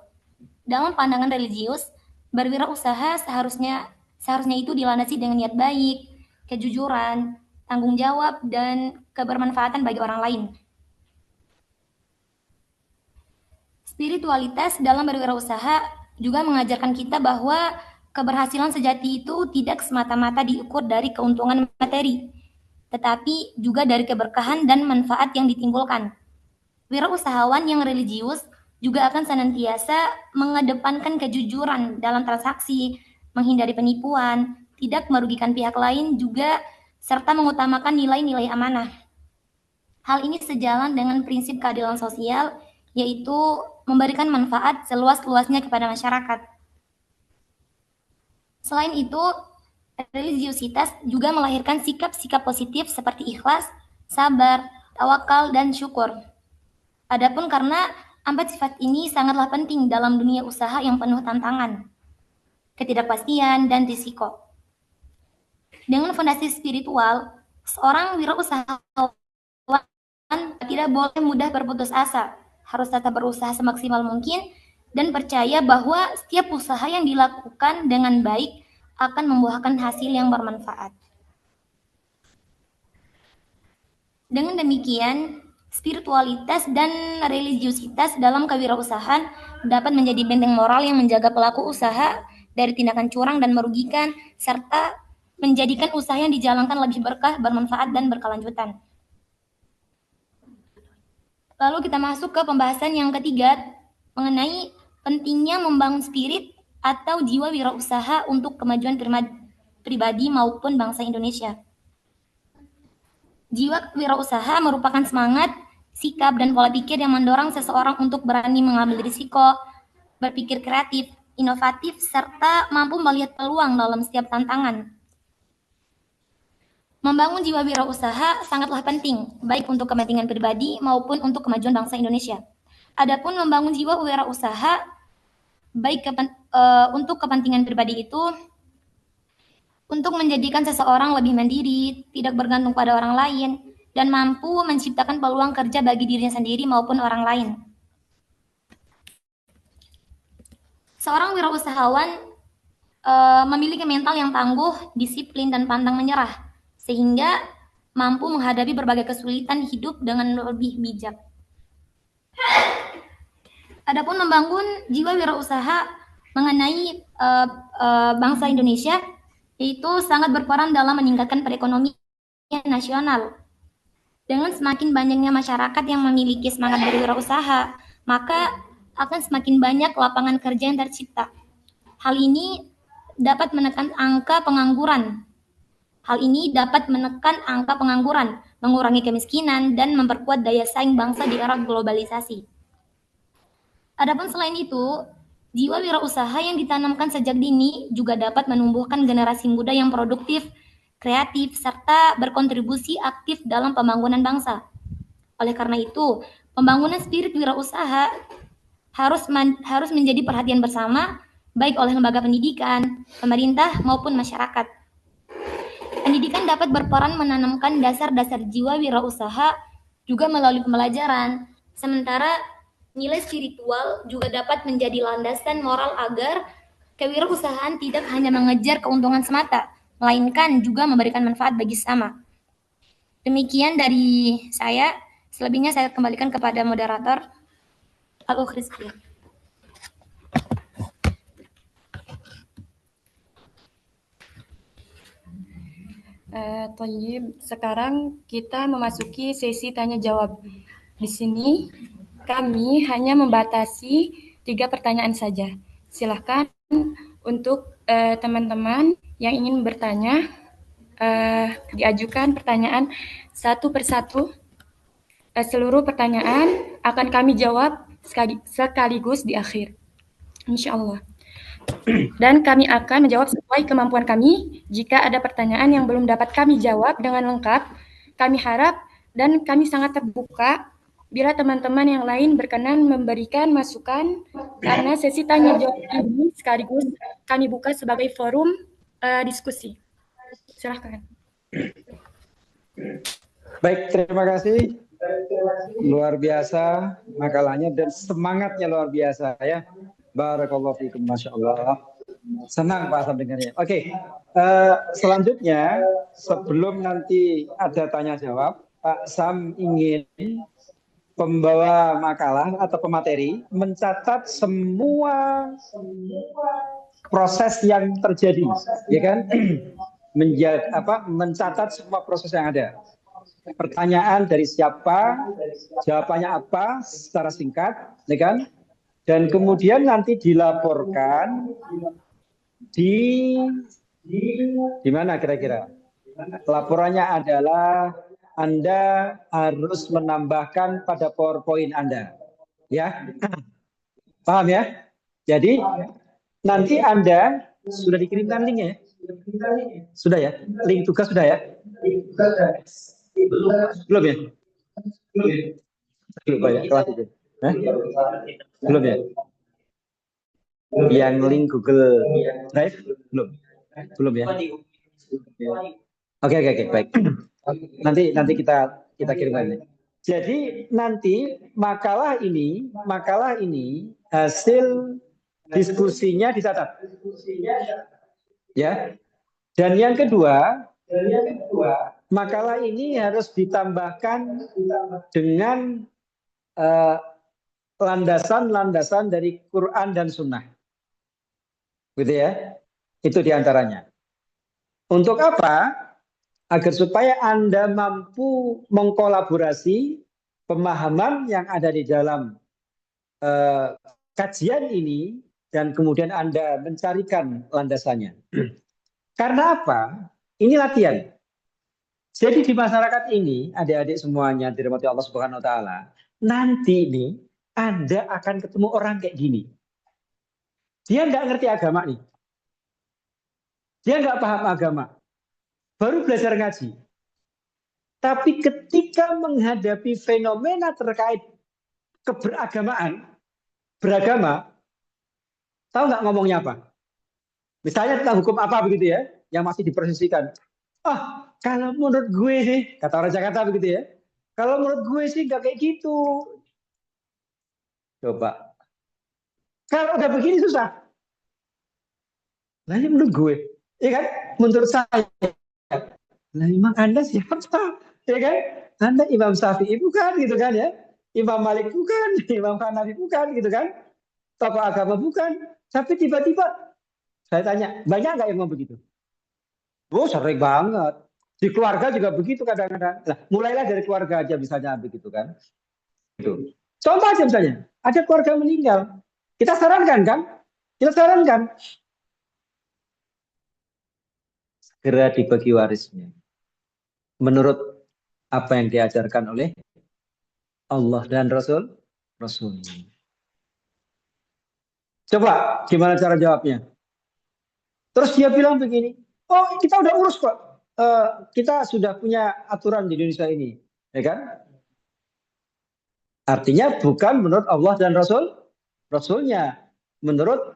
Dalam pandangan religius, berwirausaha seharusnya itu dilandasi dengan niat baik, kejujuran, tanggung jawab, dan kebermanfaatan bagi orang lain. Spiritualitas dalam berwirausaha juga mengajarkan kita bahwa keberhasilan sejati itu tidak semata-mata diukur dari keuntungan materi, tetapi juga dari keberkahan dan manfaat yang ditimbulkan. Wirausahawan yang religius juga akan senantiasa mengedepankan kejujuran dalam transaksi, menghindari penipuan, tidak merugikan pihak lain juga, serta mengutamakan nilai-nilai amanah. Hal ini sejalan dengan prinsip keadilan sosial, yaitu memberikan manfaat seluas-luasnya kepada masyarakat. Selain itu, religiusitas juga melahirkan sikap-sikap positif seperti ikhlas, sabar, tawakal, dan syukur. Adapun karena empat sifat ini sangatlah penting dalam dunia usaha yang penuh tantangan, ketidakpastian, dan risiko. Dengan fondasi spiritual, seorang wirausahawan tidak boleh mudah berputus asa, harus tetap berusaha semaksimal mungkin, dan percaya bahwa setiap usaha yang dilakukan dengan baik akan membuahkan hasil yang bermanfaat. Dengan demikian, spiritualitas dan religiusitas dalam kewirausahaan dapat menjadi benteng moral yang menjaga pelaku usaha dari tindakan curang dan merugikan, serta menjadikan usaha yang dijalankan lebih berkah, bermanfaat, dan berkelanjutan. Lalu kita masuk ke pembahasan yang ketiga mengenai pentingnya membangun spirit atau jiwa wirausaha untuk kemajuan pribadi maupun bangsa Indonesia. Jiwa wirausaha merupakan semangat, sikap, dan pola pikir yang mendorong seseorang untuk berani mengambil risiko, berpikir kreatif, inovatif, serta mampu melihat peluang dalam setiap tantangan. Membangun jiwa wirausaha sangatlah penting, baik untuk kepentingan pribadi maupun untuk kemajuan bangsa Indonesia. Adapun membangun jiwa wirausaha baik untuk kepentingan pribadi itu untuk menjadikan seseorang lebih mandiri, tidak bergantung pada orang lain, dan mampu menciptakan peluang kerja bagi dirinya sendiri maupun orang lain. Seorang wirausahawan memiliki mental yang tangguh, disiplin, dan pantang menyerah, sehingga mampu menghadapi berbagai kesulitan hidup dengan lebih bijak. Adapun membangun jiwa wirausaha mengenai bangsa Indonesia, itu sangat berperan dalam meningkatkan perekonomian nasional. Dengan semakin banyaknya masyarakat yang memiliki semangat berwirausaha, maka akan semakin banyak lapangan kerja yang tercipta. Hal ini dapat menekan angka pengangguran. Mengurangi kemiskinan, dan memperkuat daya saing bangsa di era globalisasi. Adapun selain itu, jiwa wirausaha yang ditanamkan sejak dini juga dapat menumbuhkan generasi muda yang produktif, kreatif, serta berkontribusi aktif dalam pembangunan bangsa. Oleh karena itu, pembangunan spirit wirausaha harus menjadi perhatian bersama, baik oleh lembaga pendidikan, pemerintah, maupun masyarakat. Pendidikan dapat berperan menanamkan dasar-dasar jiwa wirausaha juga melalui pembelajaran, sementara nilai spiritual juga dapat menjadi landasan moral agar kewirausahaan tidak hanya mengejar keuntungan semata, melainkan juga memberikan manfaat bagi sesama. Demikian dari saya. Selebihnya saya kembalikan kepada moderator, Al-Ukhri. Sekarang kita memasuki sesi tanya jawab. Di sini kami hanya membatasi 3 pertanyaan saja. Silahkan untuk teman-teman yang ingin bertanya, diajukan pertanyaan satu persatu. Seluruh pertanyaan akan kami jawab sekaligus di akhir. Insya Allah. Dan kami akan menjawab sesuai kemampuan kami. Jika ada pertanyaan yang belum dapat kami jawab dengan lengkap, kami harap dan kami sangat terbuka bila teman-teman yang lain berkenan memberikan masukan, karena sesi tanya jawab ini sekaligus kami buka sebagai forum diskusi. Silahkan. Baik, terima kasih. Luar biasa makalahnya dan semangatnya luar biasa ya. Barakallahu fiikum, Masya Allah. Senang Pak Sam dengarnya. Oke, selanjutnya sebelum nanti ada tanya jawab, Pak Sam ingin pembawa makalah atau pemateri mencatat semua proses yang terjadi, ya kan? Mencatat semua proses yang ada. Pertanyaan dari siapa, jawabannya apa secara singkat, ya kan? Dan kemudian nanti dilaporkan di mana kira-kira? Laporannya adalah Anda harus menambahkan pada PowerPoint Anda, ya, paham ya? Jadi nanti Anda sudah dikirimkan linknya, sudah ya? Link tugas sudah ya? Belum ya? Belum ya? Kelas itu? Belum ya? Yang link Google Drive belum ya? Oke, baik. Nanti kita kirimkan. Jadi nanti makalah ini hasil diskusinya dicatat. Ya. Dan yang kedua, makalah ini harus ditambahkan dengan landasan-landasan dari Quran dan Sunnah. Gitu ya. Itu diantaranya. Untuk apa? Agar supaya Anda mampu mengkolaborasi pemahaman yang ada di dalam kajian ini dan kemudian Anda mencarikan landasannya. Karena apa? Ini latihan. Jadi di masyarakat ini, adik-adik semuanya dirahmati Allah Subhanahu wa taala, nanti ini Anda akan ketemu orang kayak gini. Dia nggak ngerti agama nih. Dia nggak paham agama. Baru belajar ngaji. Tapi ketika menghadapi fenomena terkait beragama, tahu nggak ngomongnya apa? Misalnya tentang hukum apa begitu ya, yang masih diprosesikan. Kalau menurut gue sih, kata orang Jakarta begitu ya, kalau menurut gue sih nggak kayak gitu. Coba. Kalau udah begini susah. Nah ini menurut gue, ya kan? Menurut saya. Nah memang Anda siapa? Ya kan? Anda Imam Syafi'i bukan gitu kan ya? Imam Malik bukan, Imam Hanafi bukan gitu kan? Tokoh agama bukan. Tapi tiba-tiba saya tanya, banyak nggak yang ngomong begitu? Oh sering banget. Di keluarga juga begitu kadang-kadang. Nah, mulailah dari keluarga aja misalnya begitu kan? Gitu. Contoh aja misalnya, ada keluarga meninggal. Kita sarankan kan? Kita sarankan. Segera dibagi warisnya. Menurut apa yang diajarkan oleh Allah dan Rasulnya. Coba gimana cara jawabnya? Terus dia bilang begini, oh kita udah urus kok. Kita sudah punya aturan di Indonesia ini. Ya kan? Artinya bukan menurut Allah dan Rasulnya. Menurut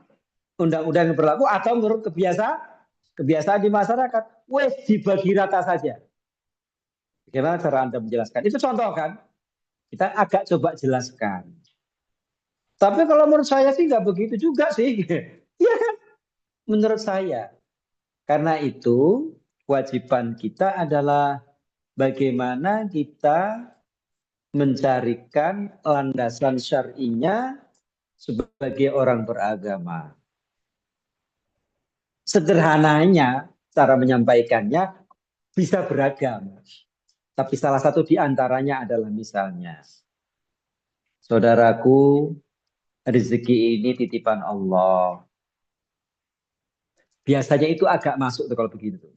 undang-undang yang berlaku atau menurut kebiasaan di masyarakat. Wes dibagi rata saja. Bagaimana cara Anda menjelaskan? Itu contoh kan? Kita agak coba jelaskan. Tapi kalau menurut saya sih nggak begitu juga sih. Iya kan? Menurut saya. Karena itu kewajiban kita adalah bagaimana kita mencarikan landasan syar'inya sebagai orang beragama. Sederhananya cara menyampaikannya bisa beragam. Tapi salah satu di antaranya adalah misalnya, saudaraku, rezeki ini titipan Allah. Biasanya itu agak masuk tuh kalau begitu.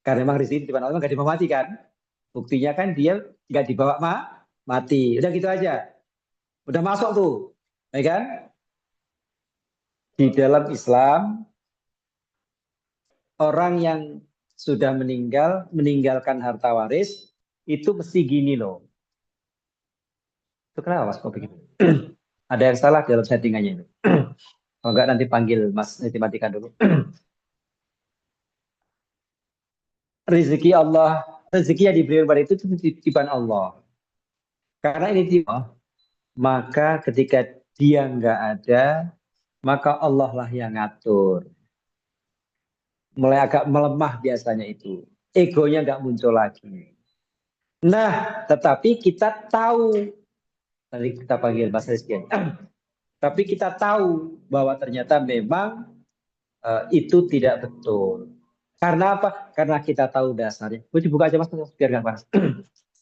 Karena memang rezeki titipan Allah nggak dibawa mati kan. Buktinya kan dia nggak dibawa mati. Udah gitu aja. Udah masuk tuh. Ya kan? di dalam Islam orang yang sudah meninggalkan harta waris itu mesti gini loh. Itu kenapa Mas kok begitu? Ada yang salah dalam settingannya itu. Kalau enggak nanti panggil Mas Nitimatikan dulu. Rezeki Allah, rezeki yang diberikan kepada itu titipan Allah. Karena ini titipan, maka ketika dia enggak ada, maka Allah lah yang ngatur. Mulai agak melemah biasanya itu. Egonya enggak muncul lagi. Nah, tetapi kita tahu, tadi kita panggil Mas Rizky, tapi kita tahu bahwa ternyata memang itu tidak betul. Karena apa? Karena kita tahu dasarnya. Boleh dibuka aja Mas, biar nggak panas.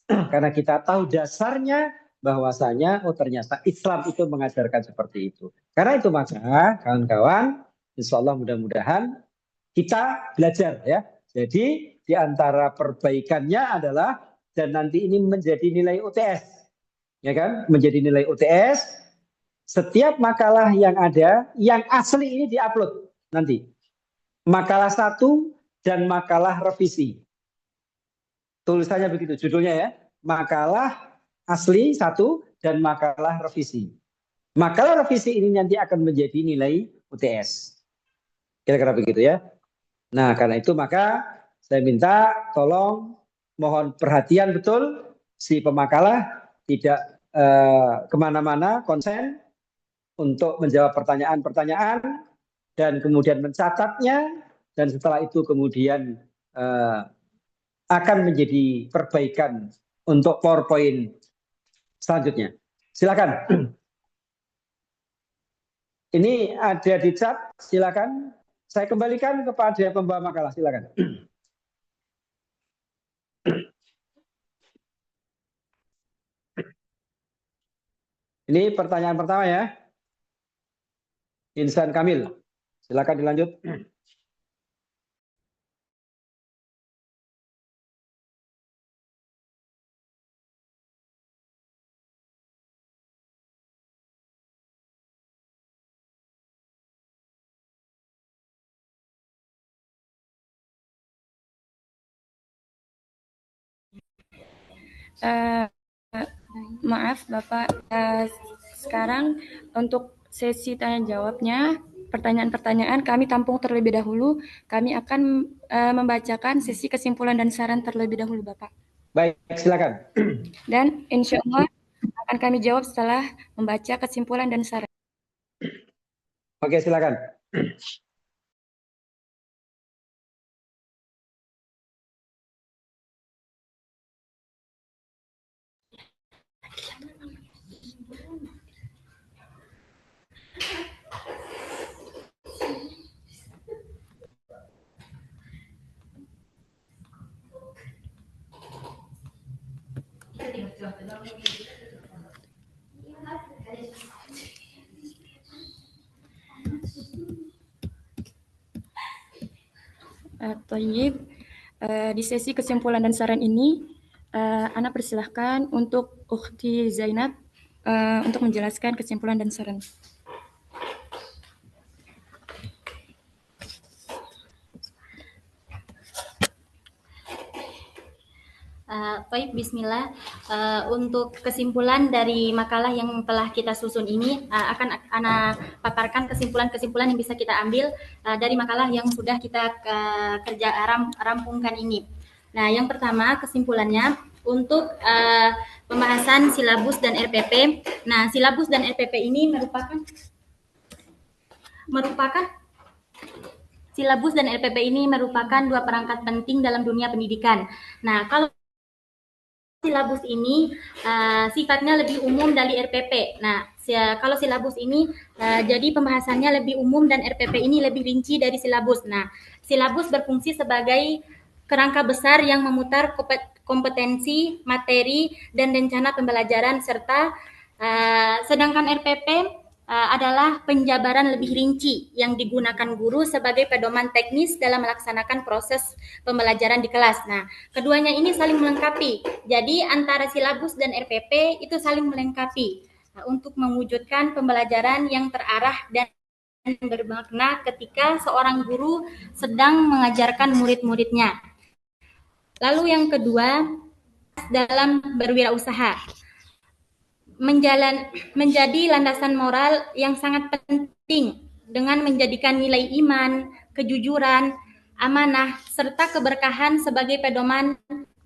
Karena kita tahu dasarnya bahwasanya, oh ternyata Islam itu mengajarkan seperti itu. Karena itu maka kawan-kawan, insya Allah mudah-mudahan kita belajar ya. Jadi di antara perbaikannya adalah dan nanti ini menjadi nilai UTS, ya kan? Menjadi nilai UTS. Setiap makalah yang ada, yang asli ini diupload nanti. Makalah 1 dan makalah revisi. Tulisannya begitu, judulnya ya. Makalah asli 1 dan makalah revisi. Makalah revisi ini nanti akan menjadi nilai UTS. Kira-kira begitu ya. Nah, karena itu maka saya minta tolong mohon perhatian betul si pemakalah tidak kemana-mana, konsen untuk menjawab pertanyaan-pertanyaan dan kemudian mencatatnya dan setelah itu kemudian akan menjadi perbaikan untuk PowerPoint selanjutnya. Silakan. Ini ada di chat, silakan. Saya kembalikan kepada pembawa makalah, silakan. Ini pertanyaan pertama ya. Insan Kamil, silakan dilanjut. Maaf Bapak, sekarang untuk sesi tanya jawabnya, pertanyaan-pertanyaan kami tampung terlebih dahulu. Kami akan membacakan sesi kesimpulan dan saran terlebih dahulu Bapak. Baik, silakan. Dan insya Allah akan kami jawab setelah membaca kesimpulan dan saran. Oke, silakan. Toyib, di sesi kesimpulan dan saran ini, Ana persilahkan untuk Ukhti Zainab untuk menjelaskan kesimpulan dan saran. Baik, bismillah. Untuk kesimpulan dari makalah yang telah kita susun ini, akan Ana paparkan kesimpulan-kesimpulan yang bisa kita ambil dari makalah yang sudah kita rampungkan ini. Nah, yang pertama kesimpulannya untuk pembahasan silabus dan RPP. Nah, silabus dan RPP ini silabus dan RPP ini merupakan dua perangkat penting dalam dunia pendidikan. Nah, kalau silabus ini sifatnya lebih umum dari RPP. Nah, kalau silabus ini jadi pembahasannya lebih umum dan RPP ini lebih rinci dari silabus. Nah, silabus berfungsi sebagai kerangka besar yang memutar kompetensi, materi, dan rencana pembelajaran serta sedangkan RPP adalah penjabaran lebih rinci yang digunakan guru sebagai pedoman teknis dalam melaksanakan proses pembelajaran di kelas. Nah, keduanya ini saling melengkapi. Jadi antara silabus dan RPP itu saling melengkapi untuk mewujudkan pembelajaran yang terarah dan bermakna ketika seorang guru sedang mengajarkan murid-muridnya. Lalu yang kedua, dalam berwirausaha. Menjadi landasan moral yang sangat penting dengan menjadikan nilai iman, kejujuran, amanah, serta keberkahan sebagai pedoman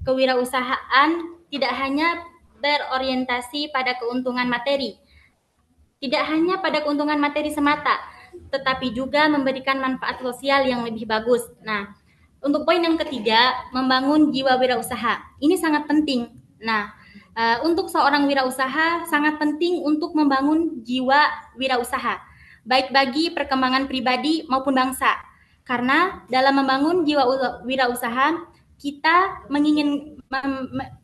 kewirausahaan tidak hanya berorientasi pada keuntungan materi. Tidak hanya pada keuntungan materi semata, tetapi juga memberikan manfaat sosial yang lebih bagus. Nah, untuk poin yang ketiga, membangun jiwa wirausaha. Ini sangat penting. Nah, untuk seorang wirausaha sangat penting untuk membangun jiwa wirausaha, baik bagi perkembangan pribadi maupun bangsa. Karena dalam membangun jiwa wirausaha, kita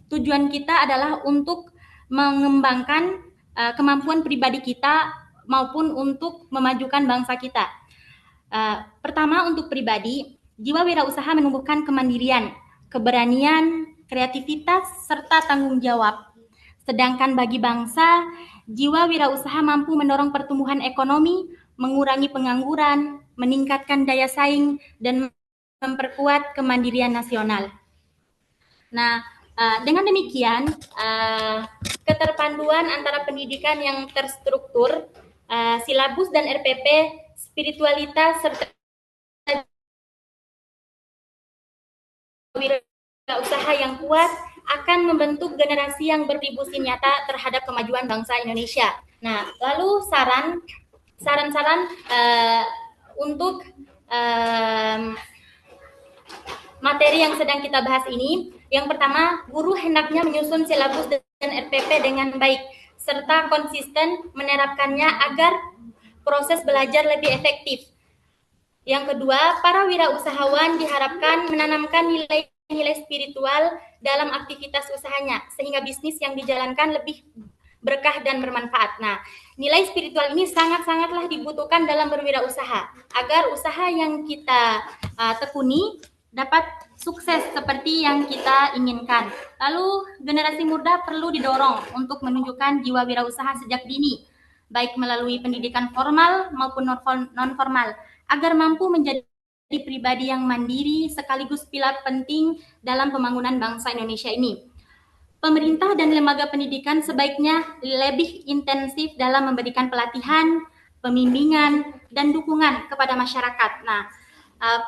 tujuan kita adalah untuk mengembangkan kemampuan pribadi kita maupun untuk memajukan bangsa kita. Pertama, untuk pribadi, jiwa wirausaha menumbuhkan kemandirian, keberanian, kreativitas, serta tanggung jawab. Sedangkan bagi bangsa, jiwa wirausaha mampu mendorong pertumbuhan ekonomi, mengurangi pengangguran, meningkatkan daya saing, dan memperkuat kemandirian nasional. Nah, dengan demikian, keterpaduan antara pendidikan yang terstruktur, silabus dan RPP, spiritualitas, serta wirausaha yang kuat akan membentuk generasi yang berkontribusi nyata terhadap kemajuan bangsa Indonesia. Nah, lalu saran-saran untuk materi yang sedang kita bahas ini. Yang pertama, guru hendaknya menyusun silabus dan RPP dengan baik, serta konsisten menerapkannya agar proses belajar lebih efektif. Yang kedua, para wirausahawan diharapkan menanamkan nilai-nilai spiritual dalam aktivitas usahanya, sehingga bisnis yang dijalankan lebih berkah dan bermanfaat. Nah, nilai spiritual ini sangat-sangatlah dibutuhkan dalam berwirausaha, agar usaha yang kita tekuni dapat sukses seperti yang kita inginkan. Lalu, generasi muda perlu didorong untuk menunjukkan jiwa wirausaha sejak dini, baik melalui pendidikan formal maupun non-formal, agar mampu menjadi pribadi yang mandiri sekaligus pilar penting dalam pembangunan bangsa Indonesia ini. Pemerintah dan lembaga pendidikan sebaiknya lebih intensif dalam memberikan pelatihan, pembimbingan, dan dukungan kepada masyarakat. Nah,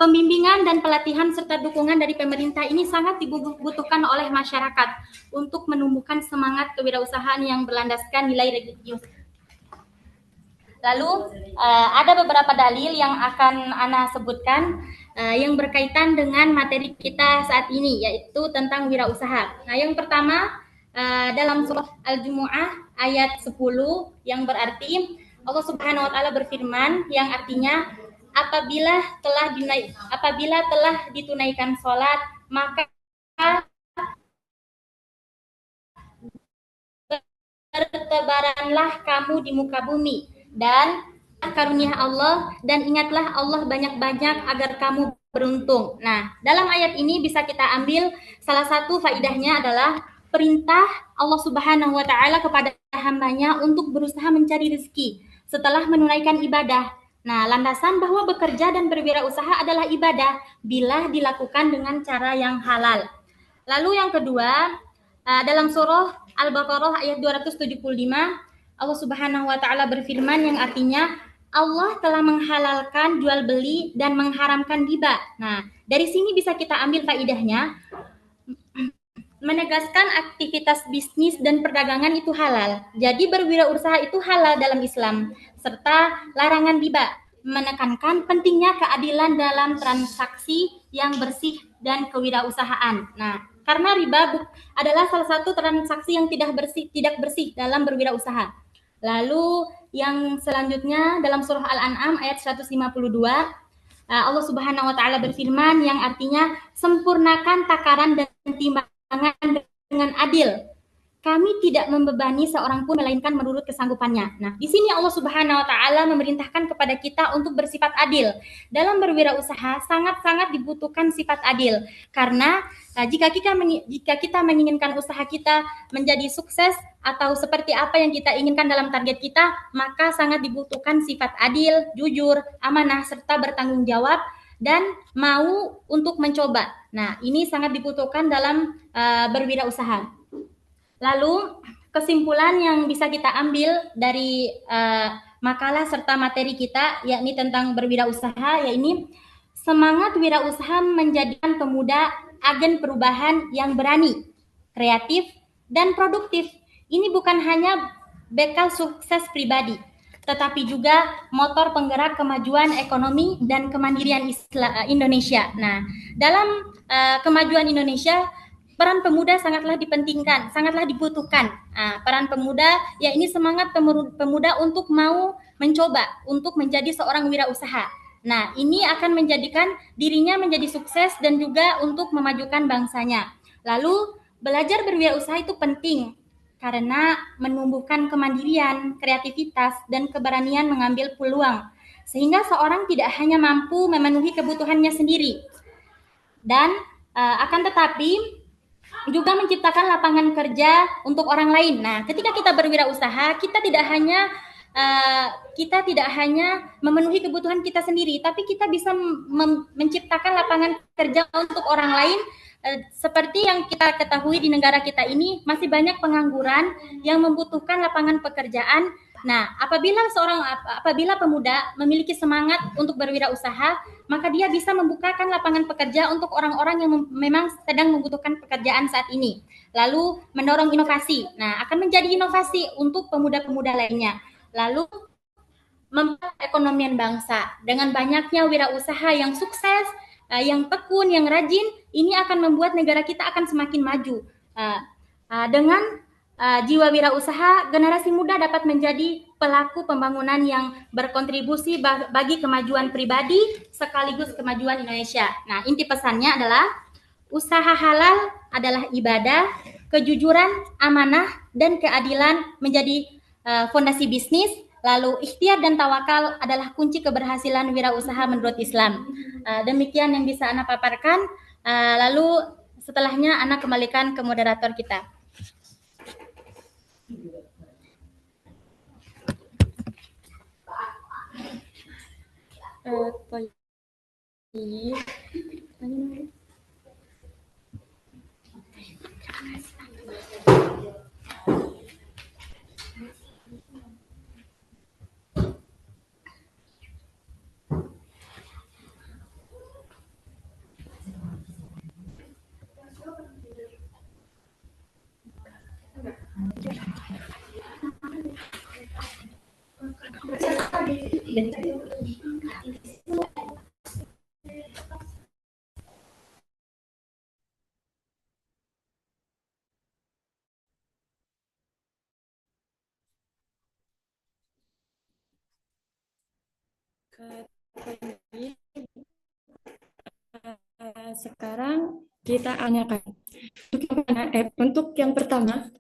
pembimbingan dan pelatihan serta dukungan dari pemerintah ini sangat dibutuhkan oleh masyarakat untuk menumbuhkan semangat kewirausahaan yang berlandaskan nilai religius. Lalu ada beberapa dalil yang akan Ana sebutkan yang berkaitan dengan materi kita saat ini, yaitu tentang wirausaha. Nah, yang pertama dalam surah Al-Jumu'ah ayat 10 yang berarti Allah Subhanahu wa taala berfirman yang artinya apabila telah ditunaikan sholat, maka bertebaranlah kamu di muka bumi dan karunia Allah, dan ingatlah Allah banyak-banyak agar kamu beruntung. Nah, dalam ayat ini bisa kita ambil salah satu faidahnya adalah perintah Allah Subhanahu wa taala kepada hambanya untuk berusaha mencari rezeki setelah menunaikan ibadah. Nah, landasan bahwa bekerja dan berwirausaha adalah ibadah bila dilakukan dengan cara yang halal. Lalu yang kedua, dalam surah Al-Baqarah ayat 275, Allah Subhanahu wa taala berfirman yang artinya Allah telah menghalalkan jual beli dan mengharamkan riba. Nah, dari sini bisa kita ambil faidahnya, menegaskan aktivitas bisnis dan perdagangan itu halal. Jadi berwirausaha itu halal dalam Islam, serta larangan riba, menekankan pentingnya keadilan dalam transaksi yang bersih dan kewirausahaan. Nah, karena riba adalah salah satu transaksi yang tidak bersih dalam berwirausaha. Lalu yang selanjutnya dalam surah Al-An'am ayat 152, Allah Subhanahu wa taala berfirman yang artinya sempurnakan takaran dan timbangan dengan adil. kami tidak membebani seorang pun melainkan menurut kesanggupannya. Nah, di sini Allah Subhanahu wa taala memerintahkan kepada kita untuk bersifat adil. Dalam berwirausaha sangat-sangat dibutuhkan sifat adil. Karena jika kita menginginkan usaha kita menjadi sukses atau seperti apa yang kita inginkan dalam target kita, maka sangat dibutuhkan sifat adil, jujur, amanah, serta bertanggung jawab dan mau untuk mencoba. Nah, ini sangat dibutuhkan dalam berwirausaha. Lalu kesimpulan yang bisa kita ambil dari makalah serta materi kita, yakni tentang berwirausaha, yakni semangat wirausaha menjadikan pemuda agen perubahan yang berani, kreatif, dan produktif. Ini bukan hanya bekal sukses pribadi, tetapi juga motor penggerak kemajuan ekonomi dan kemandirian Indonesia. Nah, dalam kemajuan Indonesia, peran pemuda sangatlah dipentingkan, sangatlah dibutuhkan. Peran pemuda, ya ini semangat pemuda untuk mau mencoba, untuk menjadi seorang wirausaha. Nah, ini akan menjadikan dirinya menjadi sukses dan juga untuk memajukan bangsanya. Lalu, belajar berwirausaha itu penting karena menumbuhkan kemandirian, kreativitas, dan keberanian mengambil peluang. Sehingga seorang tidak hanya mampu memenuhi kebutuhannya sendiri. Dan akan tetapi juga menciptakan lapangan kerja untuk orang lain. Nah, ketika kita berwirausaha, kita tidak hanya memenuhi kebutuhan kita sendiri, tapi kita bisa menciptakan lapangan kerja untuk orang lain. Seperti yang kita ketahui di negara kita ini masih banyak pengangguran yang membutuhkan lapangan pekerjaan. Nah, apabila pemuda memiliki semangat untuk berwirausaha, maka dia bisa membukakan lapangan pekerja untuk orang-orang yang memang sedang membutuhkan pekerjaan saat ini. Lalu mendorong inovasi. Nah, akan menjadi inovasi untuk pemuda-pemuda lainnya. Lalu membangun perekonomian bangsa. Dengan banyaknya wirausaha yang sukses, yang tekun, yang rajin, ini akan membuat negara kita akan semakin maju. Dengan jiwa wirausaha, generasi muda dapat menjadi pelaku pembangunan yang berkontribusi bagi kemajuan pribadi sekaligus kemajuan Indonesia. Nah, inti pesannya adalah usaha halal adalah ibadah, kejujuran, amanah, dan keadilan menjadi fondasi bisnis. Lalu ikhtiar dan tawakal adalah kunci keberhasilan wirausaha menurut Islam. Demikian yang bisa Ana paparkan. Lalu setelahnya Ana kembalikan ke moderator kita. Sekarang kita tanyakan untuk yang pertama.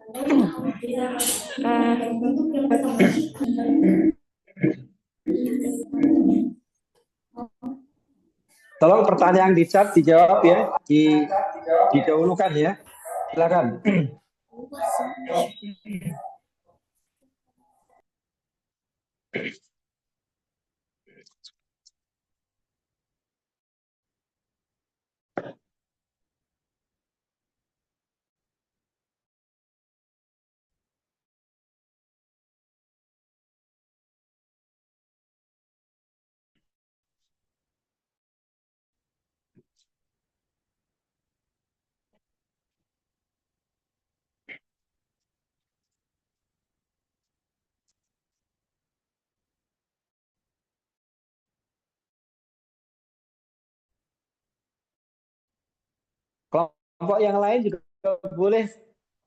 Tolong pertanyaan di chat dijawab ya, didahulukan ya. Silakan. Kelompok yang lain juga boleh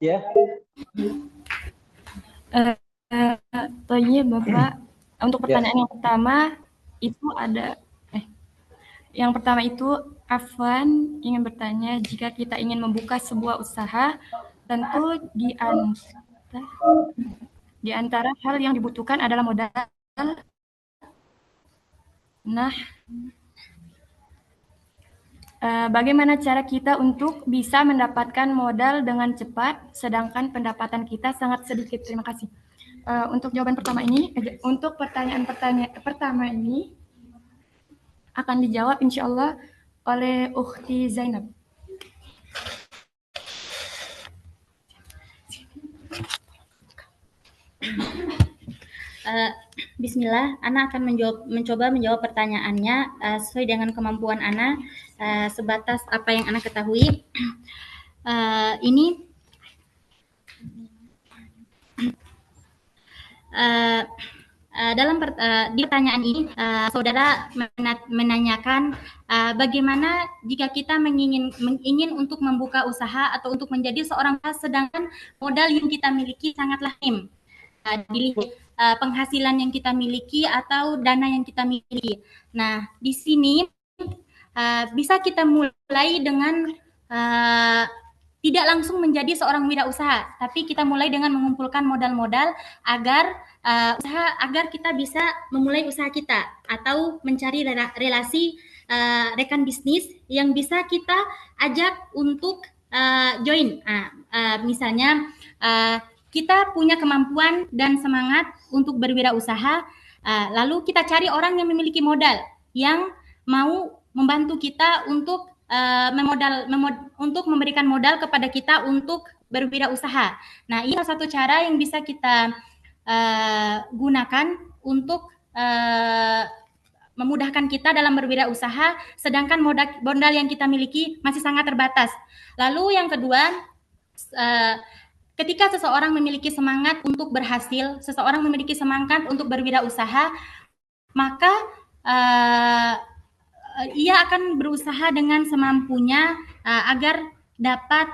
ya. Tanya Bapak, untuk pertanyaan yang pertama itu yang pertama itu Afwan ingin bertanya, jika kita ingin membuka sebuah usaha, Tentu di antara hal yang dibutuhkan adalah modal. Nah, bagaimana cara kita untuk bisa mendapatkan modal dengan cepat, sedangkan pendapatan kita sangat sedikit? Terima kasih. Untuk jawaban pertama ini, untuk pertanyaan pertama ini akan dijawab insya Allah oleh Ukhti Zainab. Bismillah, Ana akan mencoba menjawab pertanyaannya sesuai dengan kemampuan Ana, sebatas apa yang Ana ketahui. Ini di pertanyaan ini saudara menanyakan bagaimana jika kita ingin untuk membuka usaha atau untuk menjadi seorang sedangkan modal yang kita miliki sangatlah minim, penghasilan yang kita miliki atau dana yang kita miliki. Nah, di sini bisa kita mulai dengan tidak langsung menjadi seorang wirausaha, tapi kita mulai dengan mengumpulkan modal-modal agar kita bisa memulai usaha kita atau mencari relasi rekan bisnis yang bisa kita ajak untuk join. Misalnya kita punya kemampuan dan semangat untuk berwirausaha, lalu kita cari orang yang memiliki modal yang mau membantu kita untuk untuk memberikan modal kepada kita untuk berwirausaha. Nah, ini salah satu cara yang bisa kita gunakan untuk memudahkan kita dalam berwirausaha, sedangkan modal yang kita miliki masih sangat terbatas. Lalu yang kedua, ketika seseorang memiliki semangat untuk berhasil, seseorang memiliki semangat untuk berwirausaha, maka ia akan berusaha dengan semampunya agar dapat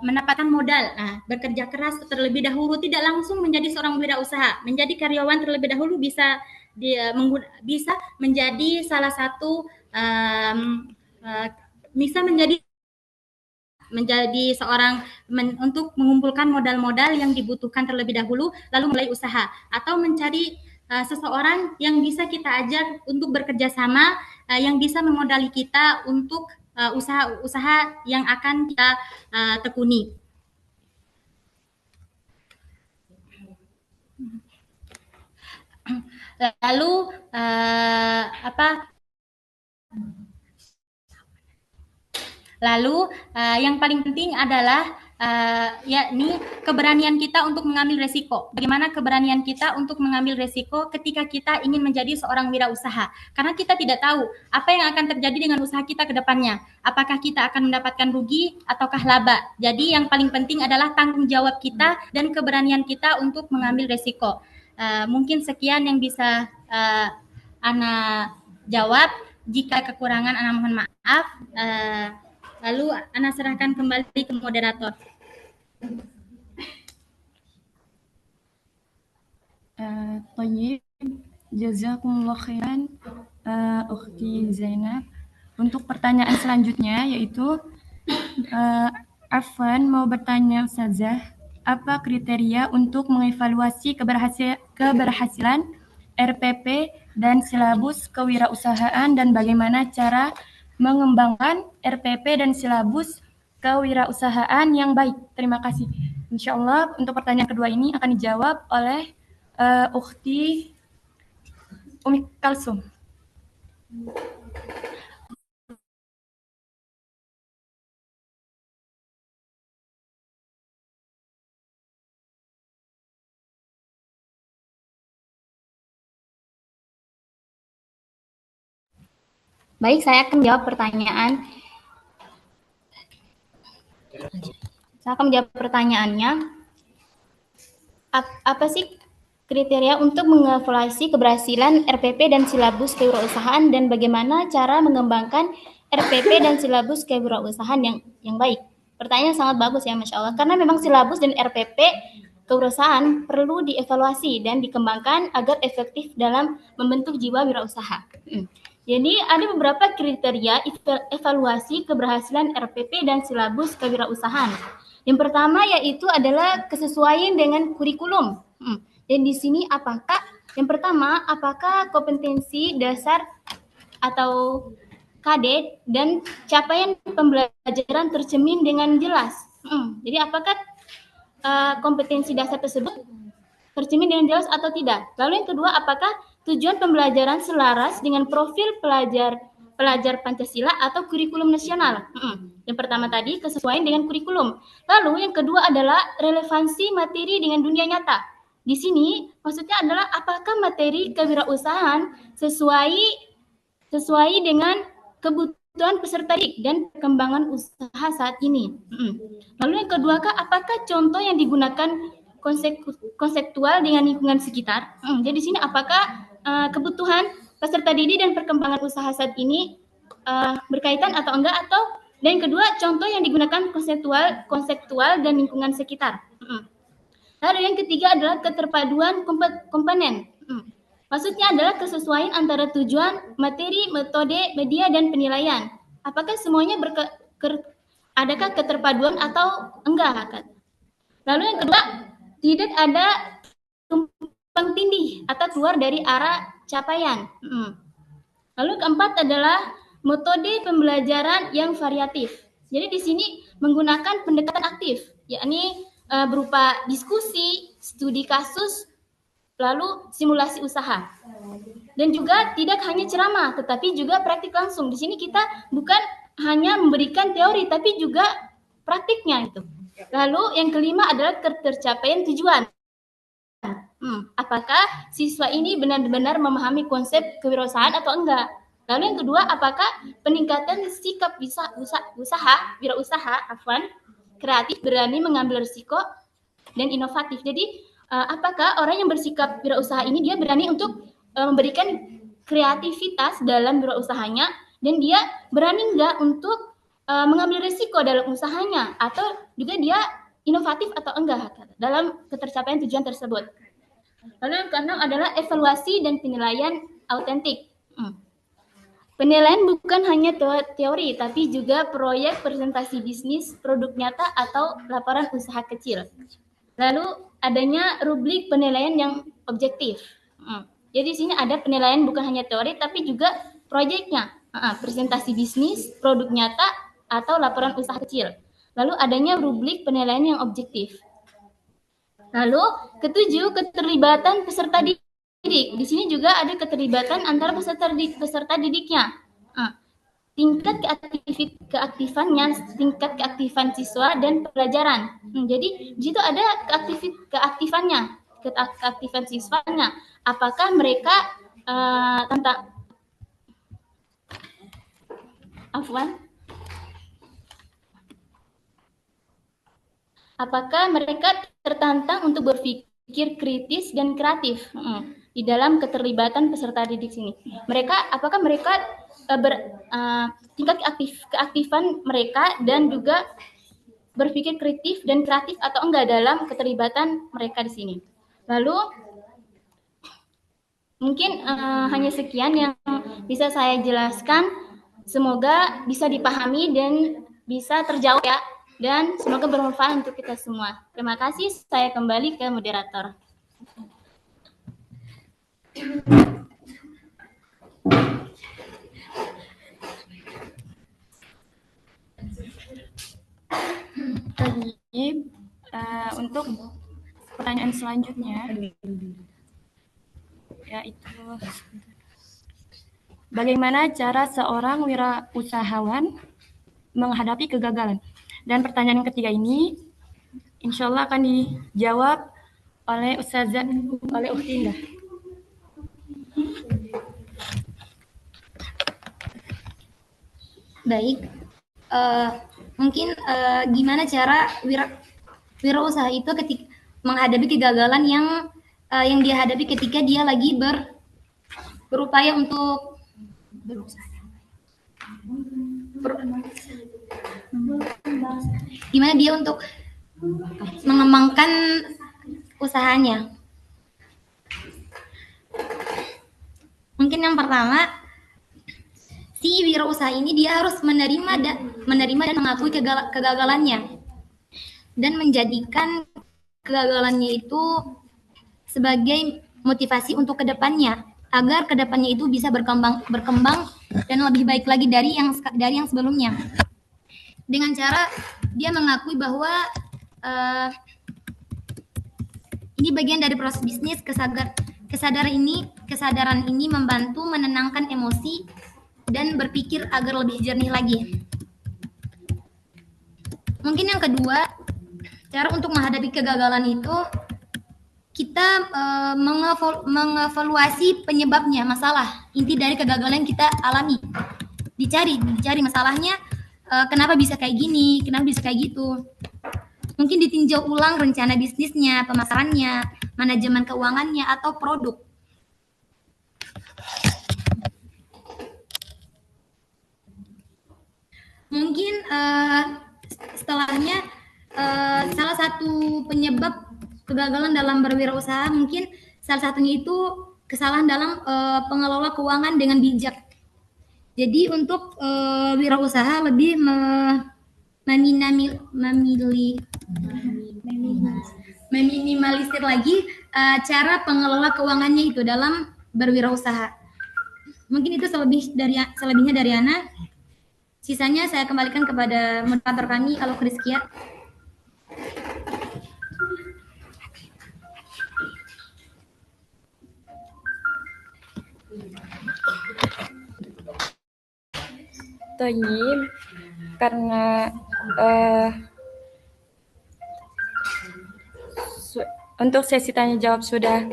mendapatkan modal. Bekerja keras terlebih dahulu, tidak langsung menjadi seorang wirausaha. Menjadi karyawan terlebih dahulu bisa menjadi salah satu bisa menjadi seorang untuk mengumpulkan modal-modal yang dibutuhkan terlebih dahulu, lalu mulai usaha, atau mencari seseorang yang bisa kita ajak untuk bekerja sama, yang bisa memodali kita untuk usaha-usaha yang akan kita tekuni. Lalu yang paling penting adalah yakni keberanian kita untuk mengambil resiko. Bagaimana keberanian kita untuk mengambil resiko ketika kita ingin menjadi seorang wirausaha? Karena kita tidak tahu apa yang akan terjadi dengan usaha kita ke depannya. Apakah kita akan mendapatkan rugi ataukah laba? Jadi yang paling penting adalah tanggung jawab kita dan keberanian kita untuk mengambil resiko. Mungkin sekian yang bisa Ana jawab. Jika kekurangan Ana mohon maaf. Lalu Ana serahkan kembali ke moderator. Tayyib, jazakumullah khairan Ukhti Zainab. Untuk pertanyaan selanjutnya yaitu Afwan mau bertanya Ustazah, apa kriteria untuk mengevaluasi keberhasilan RPP dan silabus kewirausahaan dan bagaimana cara mengembangkan RPP dan silabus kewirausahaan yang baik? Terima kasih. Insya Allah untuk pertanyaan kedua ini akan dijawab oleh Ukhti Umi Kalsum. Baik, saya akan menjawab pertanyaannya. Apa sih kriteria untuk mengevaluasi keberhasilan RPP dan silabus kewirausahaan dan bagaimana cara mengembangkan RPP dan silabus kewirausahaan yang baik? Pertanyaan sangat bagus ya, Masya Allah. Karena memang silabus dan RPP kewirausahaan perlu dievaluasi dan dikembangkan agar efektif dalam membentuk jiwa wirausaha. Jadi ada beberapa kriteria evaluasi keberhasilan RPP dan silabus kewirausahaan. Yang pertama yaitu adalah kesesuaian dengan kurikulum. Dan di sini yang pertama, apakah kompetensi dasar atau KD dan capaian pembelajaran tercermin dengan jelas. Jadi apakah kompetensi dasar tersebut tercermin dengan jelas atau tidak? Lalu yang kedua, apakah tujuan pembelajaran selaras dengan profil pelajar Pancasila atau kurikulum nasional? Yang pertama tadi kesesuaian dengan kurikulum. Lalu yang kedua adalah relevansi materi dengan dunia nyata. Di sini maksudnya adalah apakah materi kewirausahaan sesuai dengan kebutuhan peserta didik dan perkembangan usaha saat ini. Lalu yang kedua, apakah contoh yang digunakan konseptual dengan lingkungan sekitar? Jadi di sini apakah kebutuhan peserta didik dan perkembangan usaha saat ini berkaitan atau enggak, dan yang kedua contoh yang digunakan konseptual dan lingkungan sekitar. Lalu yang ketiga adalah keterpaduan komponen. Maksudnya adalah kesesuaian antara tujuan, materi, metode, media, dan penilaian. Apakah semuanya adakah keterpaduan atau enggak? Lalu yang kedua, tidak ada tumpang tindih atau keluar dari arah capaian. Lalu keempat adalah metode pembelajaran yang variatif. Jadi di sini menggunakan pendekatan aktif, yakni berupa diskusi, studi kasus, lalu simulasi usaha. Dan juga tidak hanya ceramah, tetapi juga praktik langsung. Di sini kita bukan hanya memberikan teori, tapi juga praktiknya itu. Lalu yang kelima adalah tercapaian tujuan. Apakah siswa ini benar-benar memahami konsep kewirausahaan atau enggak? Lalu yang kedua, apakah peningkatan sikap wirausaha kreatif, berani mengambil risiko, dan inovatif. Jadi apakah orang yang bersikap wirausaha ini dia berani untuk memberikan kreativitas dalam wirausahanya, dan dia berani enggak untuk mengambil risiko dalam usahanya, atau juga dia inovatif atau enggak dalam ketercapaian tujuan tersebut. Lalu yang keenam adalah evaluasi dan penilaian autentik. Penilaian bukan hanya teori, tapi juga proyek presentasi bisnis, produk nyata, atau laporan usaha kecil. Lalu adanya rubrik penilaian yang objektif. Jadi di sini ada penilaian bukan hanya teori, tapi juga proyeknya, presentasi bisnis, produk nyata, atau laporan usaha kecil. Lalu adanya rubrik penilaian yang objektif. Lalu ketujuh, keterlibatan peserta didik. Di sini juga ada keterlibatan antara peserta didiknya. Tingkat keaktifannya, tingkat keaktifan siswa dan pelajaran. Jadi di situ ada keaktifan siswanya. Apakah mereka apakah mereka tertantang untuk berpikir kritis dan kreatif di dalam keterlibatan peserta didik sini. Apakah mereka tingkat keaktifan mereka dan juga berpikir kritis dan kreatif atau enggak dalam keterlibatan mereka di sini. Lalu mungkin hanya sekian yang bisa saya jelaskan. Semoga bisa dipahami dan bisa terjawab ya. Dan semoga bermanfaat untuk kita semua. Terima kasih, saya kembali ke moderator. Untuk pertanyaan selanjutnya, yaitu bagaimana cara seorang wirausahawan menghadapi kegagalan? Dan pertanyaan yang ketiga ini, insya Allah akan dijawab oleh Ukhti Indah. Baik, mungkin gimana cara wirausaha itu ketika menghadapi kegagalan yang dia hadapi ketika dia lagi berupaya untuk gimana dia untuk mengembangkan usahanya. Mungkin yang pertama, si wirausaha ini dia harus menerima dan mengakui kegagalannya dan menjadikan kegagalannya itu sebagai motivasi untuk kedepannya agar kedepannya itu bisa berkembang dan lebih baik lagi dari yang sebelumnya. Dengan cara dia mengakui bahwa ini bagian dari proses bisnis. Kesadaran ini membantu menenangkan emosi dan berpikir agar lebih jernih lagi. Mungkin yang kedua, cara untuk menghadapi kegagalan itu kita mengevaluasi penyebabnya, masalah inti dari kegagalan yang kita alami. Dicari masalahnya, kenapa bisa kayak gini, kenapa bisa kayak gitu. Mungkin ditinjau ulang rencana bisnisnya, pemasarannya, manajemen keuangannya, atau produk. Mungkin setelahnya salah satu penyebab kegagalan dalam berwirausaha mungkin salah satunya itu kesalahan dalam pengelola keuangan dengan bijak. Jadi untuk wirausaha lebih meminimalisir lagi cara pengelola keuangannya itu dalam berwirausaha. Mungkin itu selebihnya dari Ana. Sisanya saya kembalikan kepada moderator kami, Alok Rizkia. Toyib, karena untuk sesi tanya jawab sudah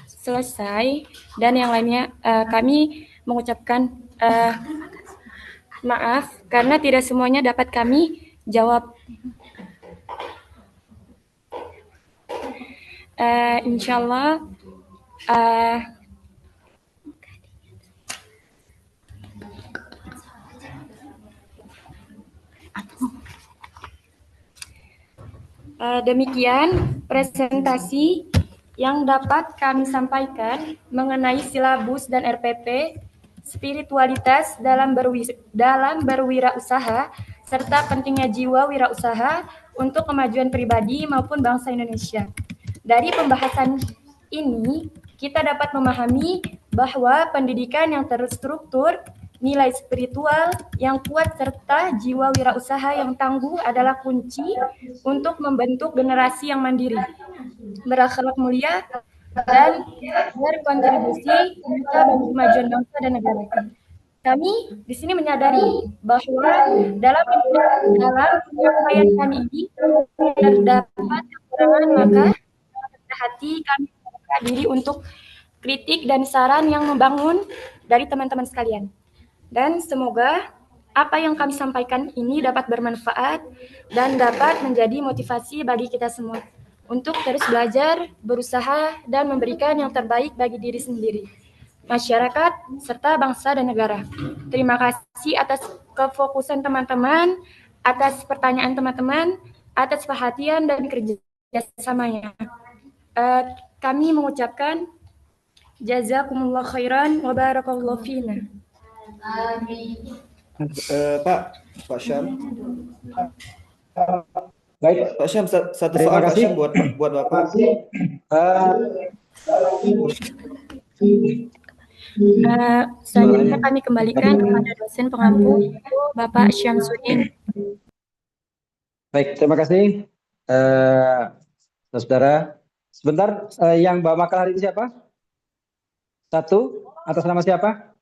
selesai dan yang lainnya kami mengucapkan maaf karena tidak semuanya dapat kami jawab. Insyaallah demikian presentasi yang dapat kami sampaikan mengenai silabus dan RPP, spiritualitas dalam berwirausaha, serta pentingnya jiwa wirausaha untuk kemajuan pribadi maupun bangsa Indonesia. Dari pembahasan ini, kita dapat memahami bahwa pendidikan yang terstruktur, nilai spiritual yang kuat, serta jiwa wirausaha yang tangguh adalah kunci untuk membentuk generasi yang mandiri, berakhlak mulia, dan berkontribusi nyata bagi kemajuan bangsa dan negara. Kami di sini menyadari bahwa dalam penyampaian kami ini terdapat kekurangan, maka hati kami membuka diri untuk kritik dan saran yang membangun dari teman-teman sekalian. Dan semoga apa yang kami sampaikan ini dapat bermanfaat dan dapat menjadi motivasi bagi kita semua untuk terus belajar, berusaha, dan memberikan yang terbaik bagi diri sendiri, masyarakat, serta bangsa dan negara. Terima kasih atas kefokusan teman-teman, atas pertanyaan teman-teman, atas perhatian dan kerjasamanya. Kami mengucapkan jazakumullah khairan wa barakallahu fina. Pak Syam. Baik, Pak Syam, satu terima soal Pak kasih. Syam buat Bapak. Selanjutnya kami kembalikan kepada dosen pengampu, Bapak Syamsuddin. Baik, terima kasih. Saudara, sebentar, yang bawa makalah hari ini siapa? Satu, atas nama siapa?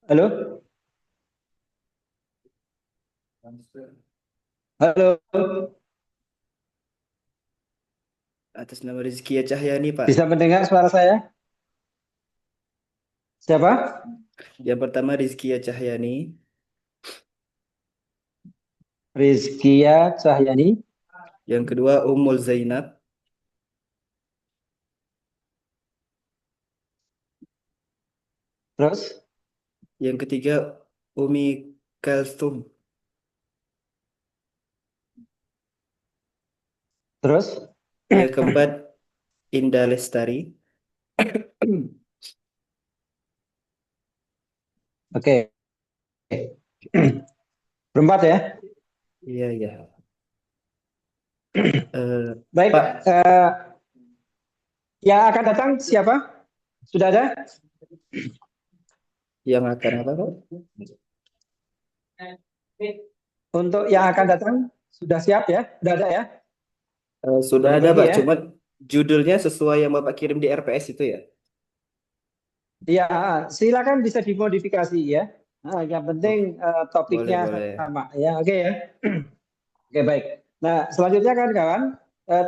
Halo? Halo? Atas nama Rizkia Cahyani, Pak. Bisa mendengar suara saya? Siapa? Yang pertama Rizkia Cahyani. Rizkia Cahyani. Yang kedua Ummul Zainab. Terus? Yang ketiga Umi Kalsum. Terus? Yang keempat Indah Lestari. Oke. Berempat ya. Iya, iya. Baik. Pak, Yang akan datang siapa? Sudah ada? yang akan apa, Pak? Untuk yang akan datang sudah siap ya? Sudah ada ya? Sudah ada, Dibagi Pak. ya? Cuma judulnya sesuai yang Bapak kirim di RPS itu ya? Ya, silakan bisa dimodifikasi ya. Nah, yang penting Boleh, topiknya boleh. sama ya. Oke ya. Oke, baik. Nah, selanjutnya kan kawan,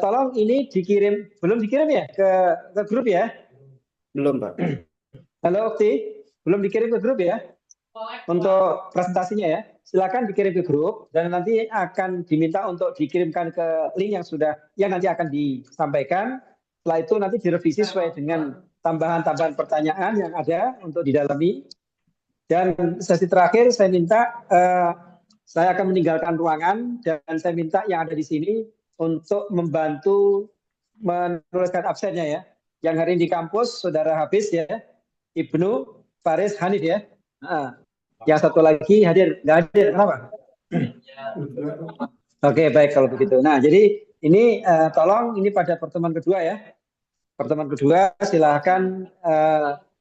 tolong ini dikirim, belum dikirim ya ke grup ya? Belum, Pak. Halo Okti, belum dikirim ke grup ya? Untuk presentasinya ya. Silakan dikirim ke grup dan nanti akan diminta untuk dikirimkan ke link yang nanti akan disampaikan. Setelah itu nanti direvisi sesuai dengan tambahan-tambahan pertanyaan yang ada untuk didalami. Dan sesi terakhir saya minta saya akan meninggalkan ruangan dan saya minta yang ada di sini untuk membantu menuliskan absennya ya. Yang hari ini di kampus saudara Hafiz ya, Ibnu, Faris, Hanif ya. Yang satu lagi nggak hadir, kenapa? Oke, baik kalau begitu. Nah, jadi ini tolong ini pada pertemuan kedua ya. Pertemuan kedua silahkan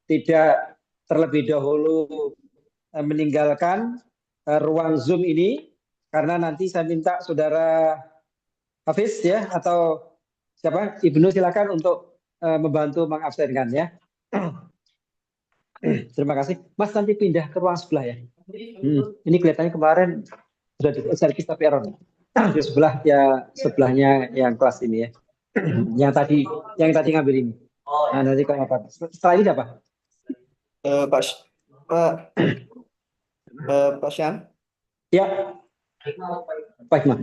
tidak terlebih dahulu meninggalkan ruang Zoom ini karena nanti saya minta saudara Hafiz ya atau siapa Ibnu silakan untuk membantu mengabsenkan ya. Terima kasih. Mas nanti pindah ke ruang sebelah ya. Ini kelihatannya kemarin sudah di servis tapi error. Di sebelah ya sebelahnya yang kelas ini ya. yang tadi ngambil ini. Nah, nanti kalau apa? Setelah ini apa? Pak Syam? Ya. Baik, Mas.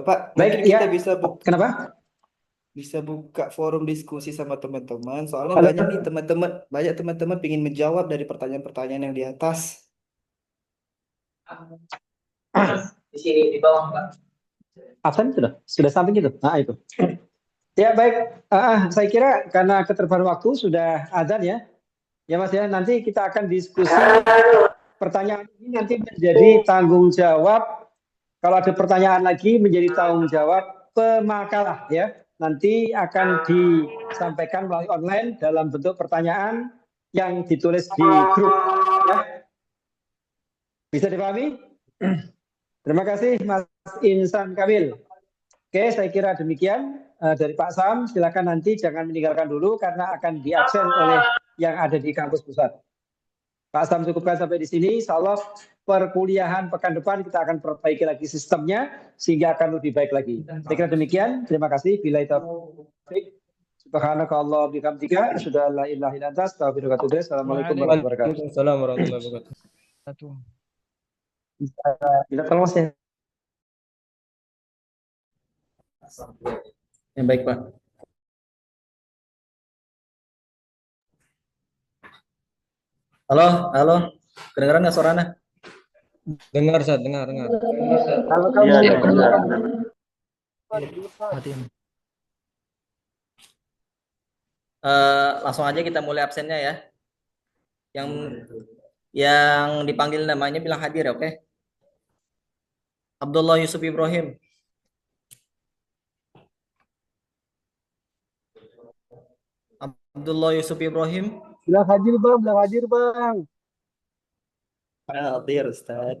Pak, baik, mungkin kita ya. bisa Kenapa? Bisa buka forum diskusi sama teman-teman. Soalnya banyak teman-teman ingin menjawab dari pertanyaan-pertanyaan yang di atas. Di sini di bawah, Pak. Absen sudah samping itu. Nah, itu. Ya, baik. Saya kira karena keterbaruan waktu sudah azan ya. Ya, Mas ya, nanti kita akan diskusi pertanyaan ini nanti menjadi tanggung jawab. Kalau ada pertanyaan lagi menjadi tanggung jawab pemakalah ya. Nanti akan disampaikan melalui online dalam bentuk pertanyaan yang ditulis di grup ya. Bisa dipahami? Terima kasih Mas Insan Kamil. Oke, saya kira demikian dari Pak Sam. Silakan nanti jangan meninggalkan dulu karena akan diabsen oleh yang ada di kampus pusat. Pak Sam cukupkan sampai di sini. Insya Allah perkuliahan pekan depan kita akan perbaiki lagi sistemnya sehingga akan lebih baik lagi. Saya kira demikian. Terima kasih. Billahi taufiq. Subhanakallah bihamdika asyhadu an la ilaha illa anta astaghfiruka wa atubu ilaik. Assalamualaikum warahmatullahi wabarakatuh. Waalaikumsalam warahmatullahi wabarakatuh. Bila tolong Mas ya. Yang baik, Pak. Halo, halo. Kedengaran nggak suaranya? Dengar, Ustaz, dengar. Iya, benar. Langsung aja kita mulai absennya ya. Yang dipanggil namanya bilang hadir ya, oke? Abdullah Yusuf Ibrahim. Abdullah Yusuf Ibrahim. Bilang hadir, Bang. Hadir, Ustaz.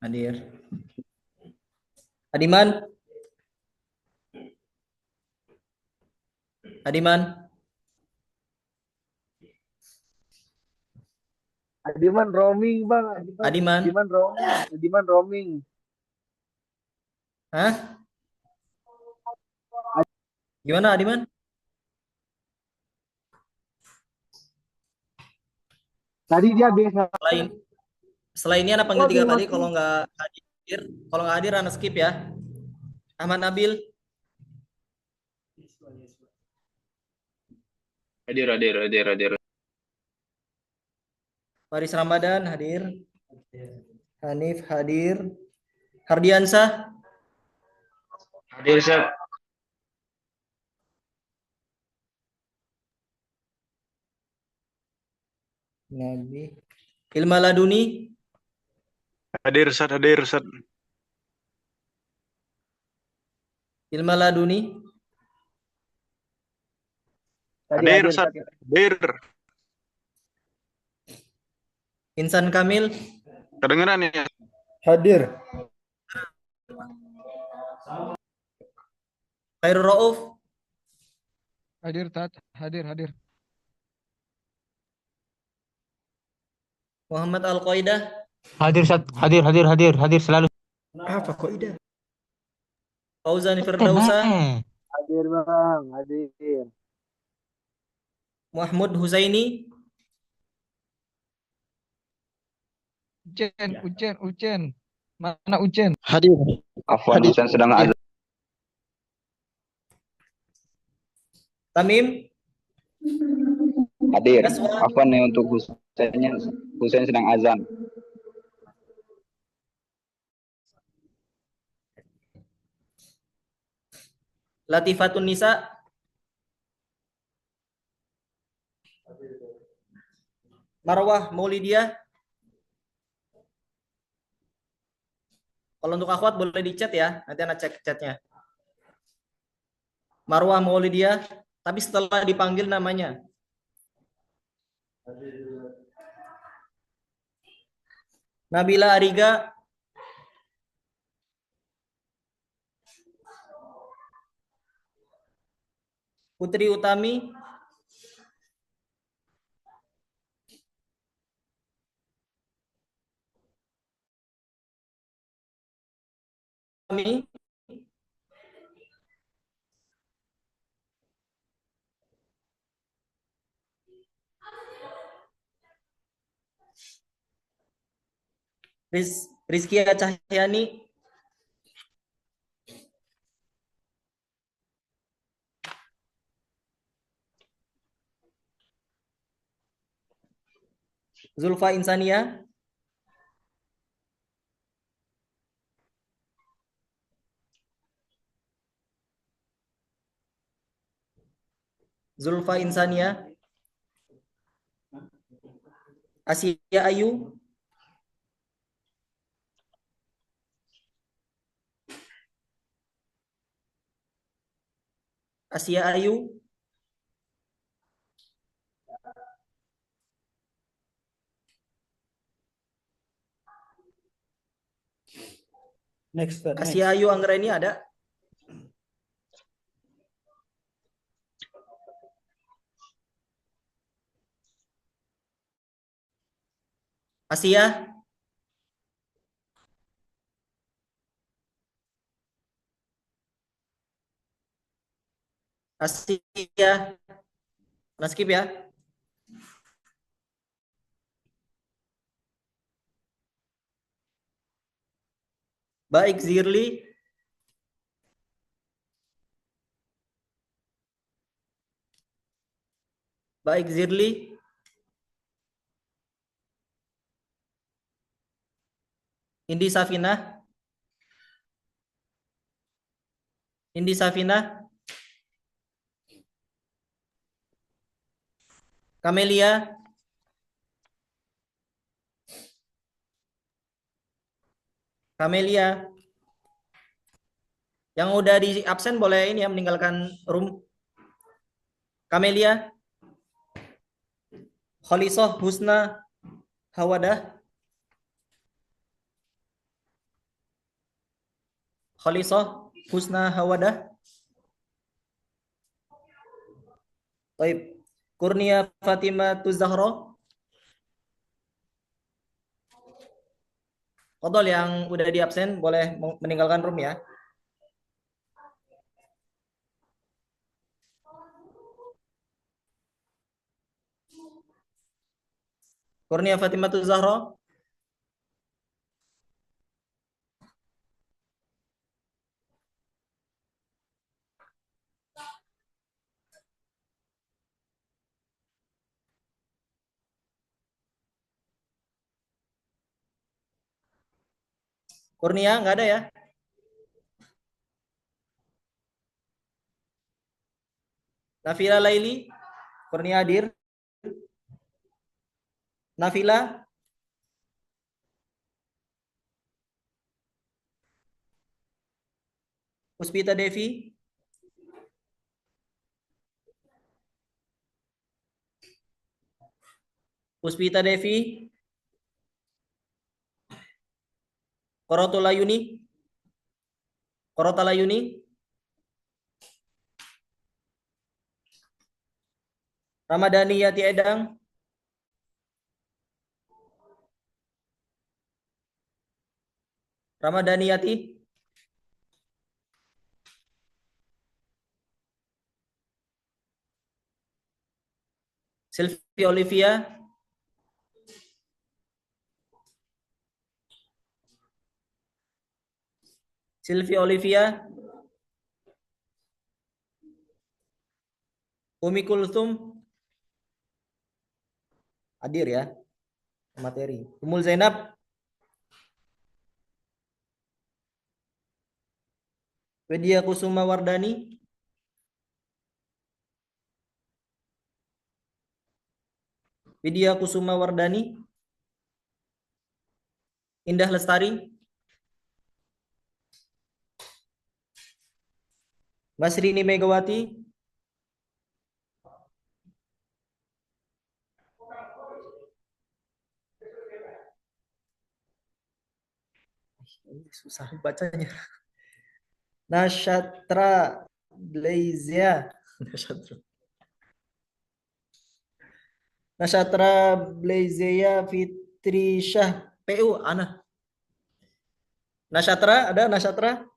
Hadir. Adiman. Adiman roaming, Bang. Adiman roaming. Hah? Gimana Adiman? Tadi dia biasa. Setelah ini anak panggil 3 kali. Kalau nggak hadir anak skip ya. Ahmad Nabil. Hadir. Faris Ramadan hadir. Hanif hadir. Hardiansah. Hadir, Ustaz. Nabi. Ilma laduni. Hadir Ustaz, hadir Ustaz. Ilma laduni. Hadir Ustaz, hadir. Insan kamil. Kedengeran ya? Hadir. Khairul Rauf. Hadir, Tat. Hadir. Muhammad Al-Qaidah. Hadir, Ustaz. Hadir selalu. Apa Qaidah? Fauzan Firdausa. Hadir, Bang. Hadir. Mahmud Husaini. Ucen. Mana Ucen? Hadir. Afwan, Husain sedang azan. Tamim. Hadir. Afwan nih untuk Husain sedang azan. Latifatun Nisa. Marwah Maulidiyah. Kalau untuk akhwat boleh di chat ya, nanti anak cek chatnya. Marwah Maulidiyah, tapi setelah dipanggil namanya. Nabila Ariga. Putri Utami. Rizkia Cahyani. Zulfa Insania. Zulfa Insania. Asia Ayu. Asia Ayu. Next. Asia Ayu Anggreni ada? Asia. Asia. Nah, skip ya. Baik Zirli. Baik Zirli. Indi Safina. Indi Safina. Kamelia. Kamelia. Yang udah di absen boleh ini ya meninggalkan room. Kamelia. Khalisoh Husna Hawadah. Khalisoh Husna Hawadah. Baik. Kurnia Fatimah Tuzahro. Kodol yang udah di absen boleh meninggalkan room ya. Kurnia Fatimah Tuzahro. Kurnia nggak ada ya? Nafila Laili. Kurnia hadir. Nafila? Puspita Devi? Puspita Devi? Korotolayuni? Korotalayuni? Ramadhani Yati Edang? Ramadhani Yati? Sylvia Olivia? Sylvia Olivia? Umi Kulthum? Hadir ya, materi. Umul Zainab? Widya Kusuma Wardani? Widya Kusuma Wardani? Indah Lestari? Masrini Megawati? Susah bacanya. Nashatra Blazia. Nashatra Blazia Fitri Syah PU Ana. Nashatra ada Nashatra?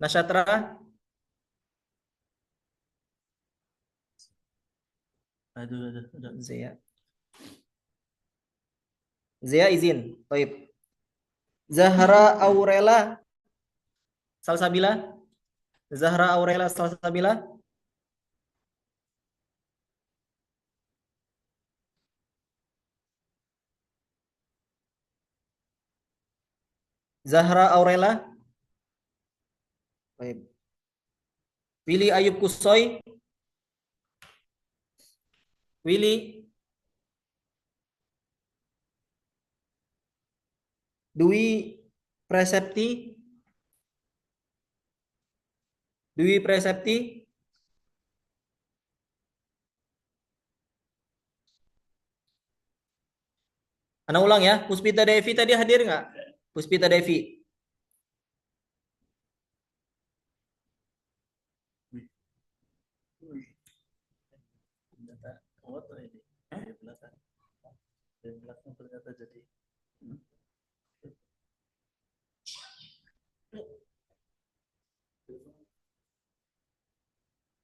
Nashatra? Aduh, Zia. Zia izin. Baik. Zahra Aurela Salsabila. Zahra Aurela Salsabila. Zahra Aurela. Baik. Willy Ayub Kusoy. Willy. Dwi Presepti. Dwi Presepti. Ana ulang ya. Puspita Devi tadi hadir nggak? Puspita Devi.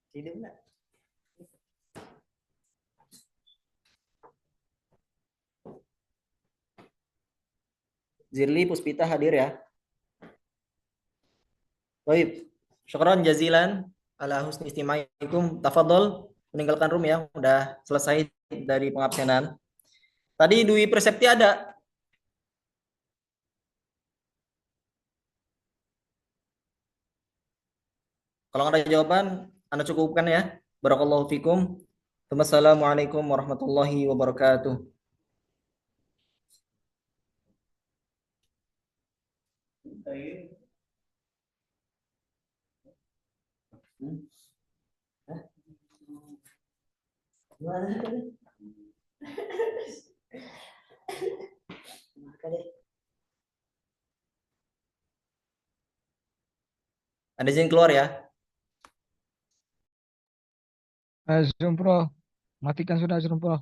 Tidak enggak? Zirli Puspita hadir ya. Baik. Syukran jazilan ala husni istimaikum. Tafadhol meninggalkan room ya. Udah selesai dari pengabsenan. Tadi Dwi Persepti ada. Kalau ada jawaban, Anda cukupkan ya. Barakallahu fikum. Wassalamualaikum warahmatullahi wabarakatuh. Ada izin keluar ya. Zoom Pro, matikan sudah Zoom Pro.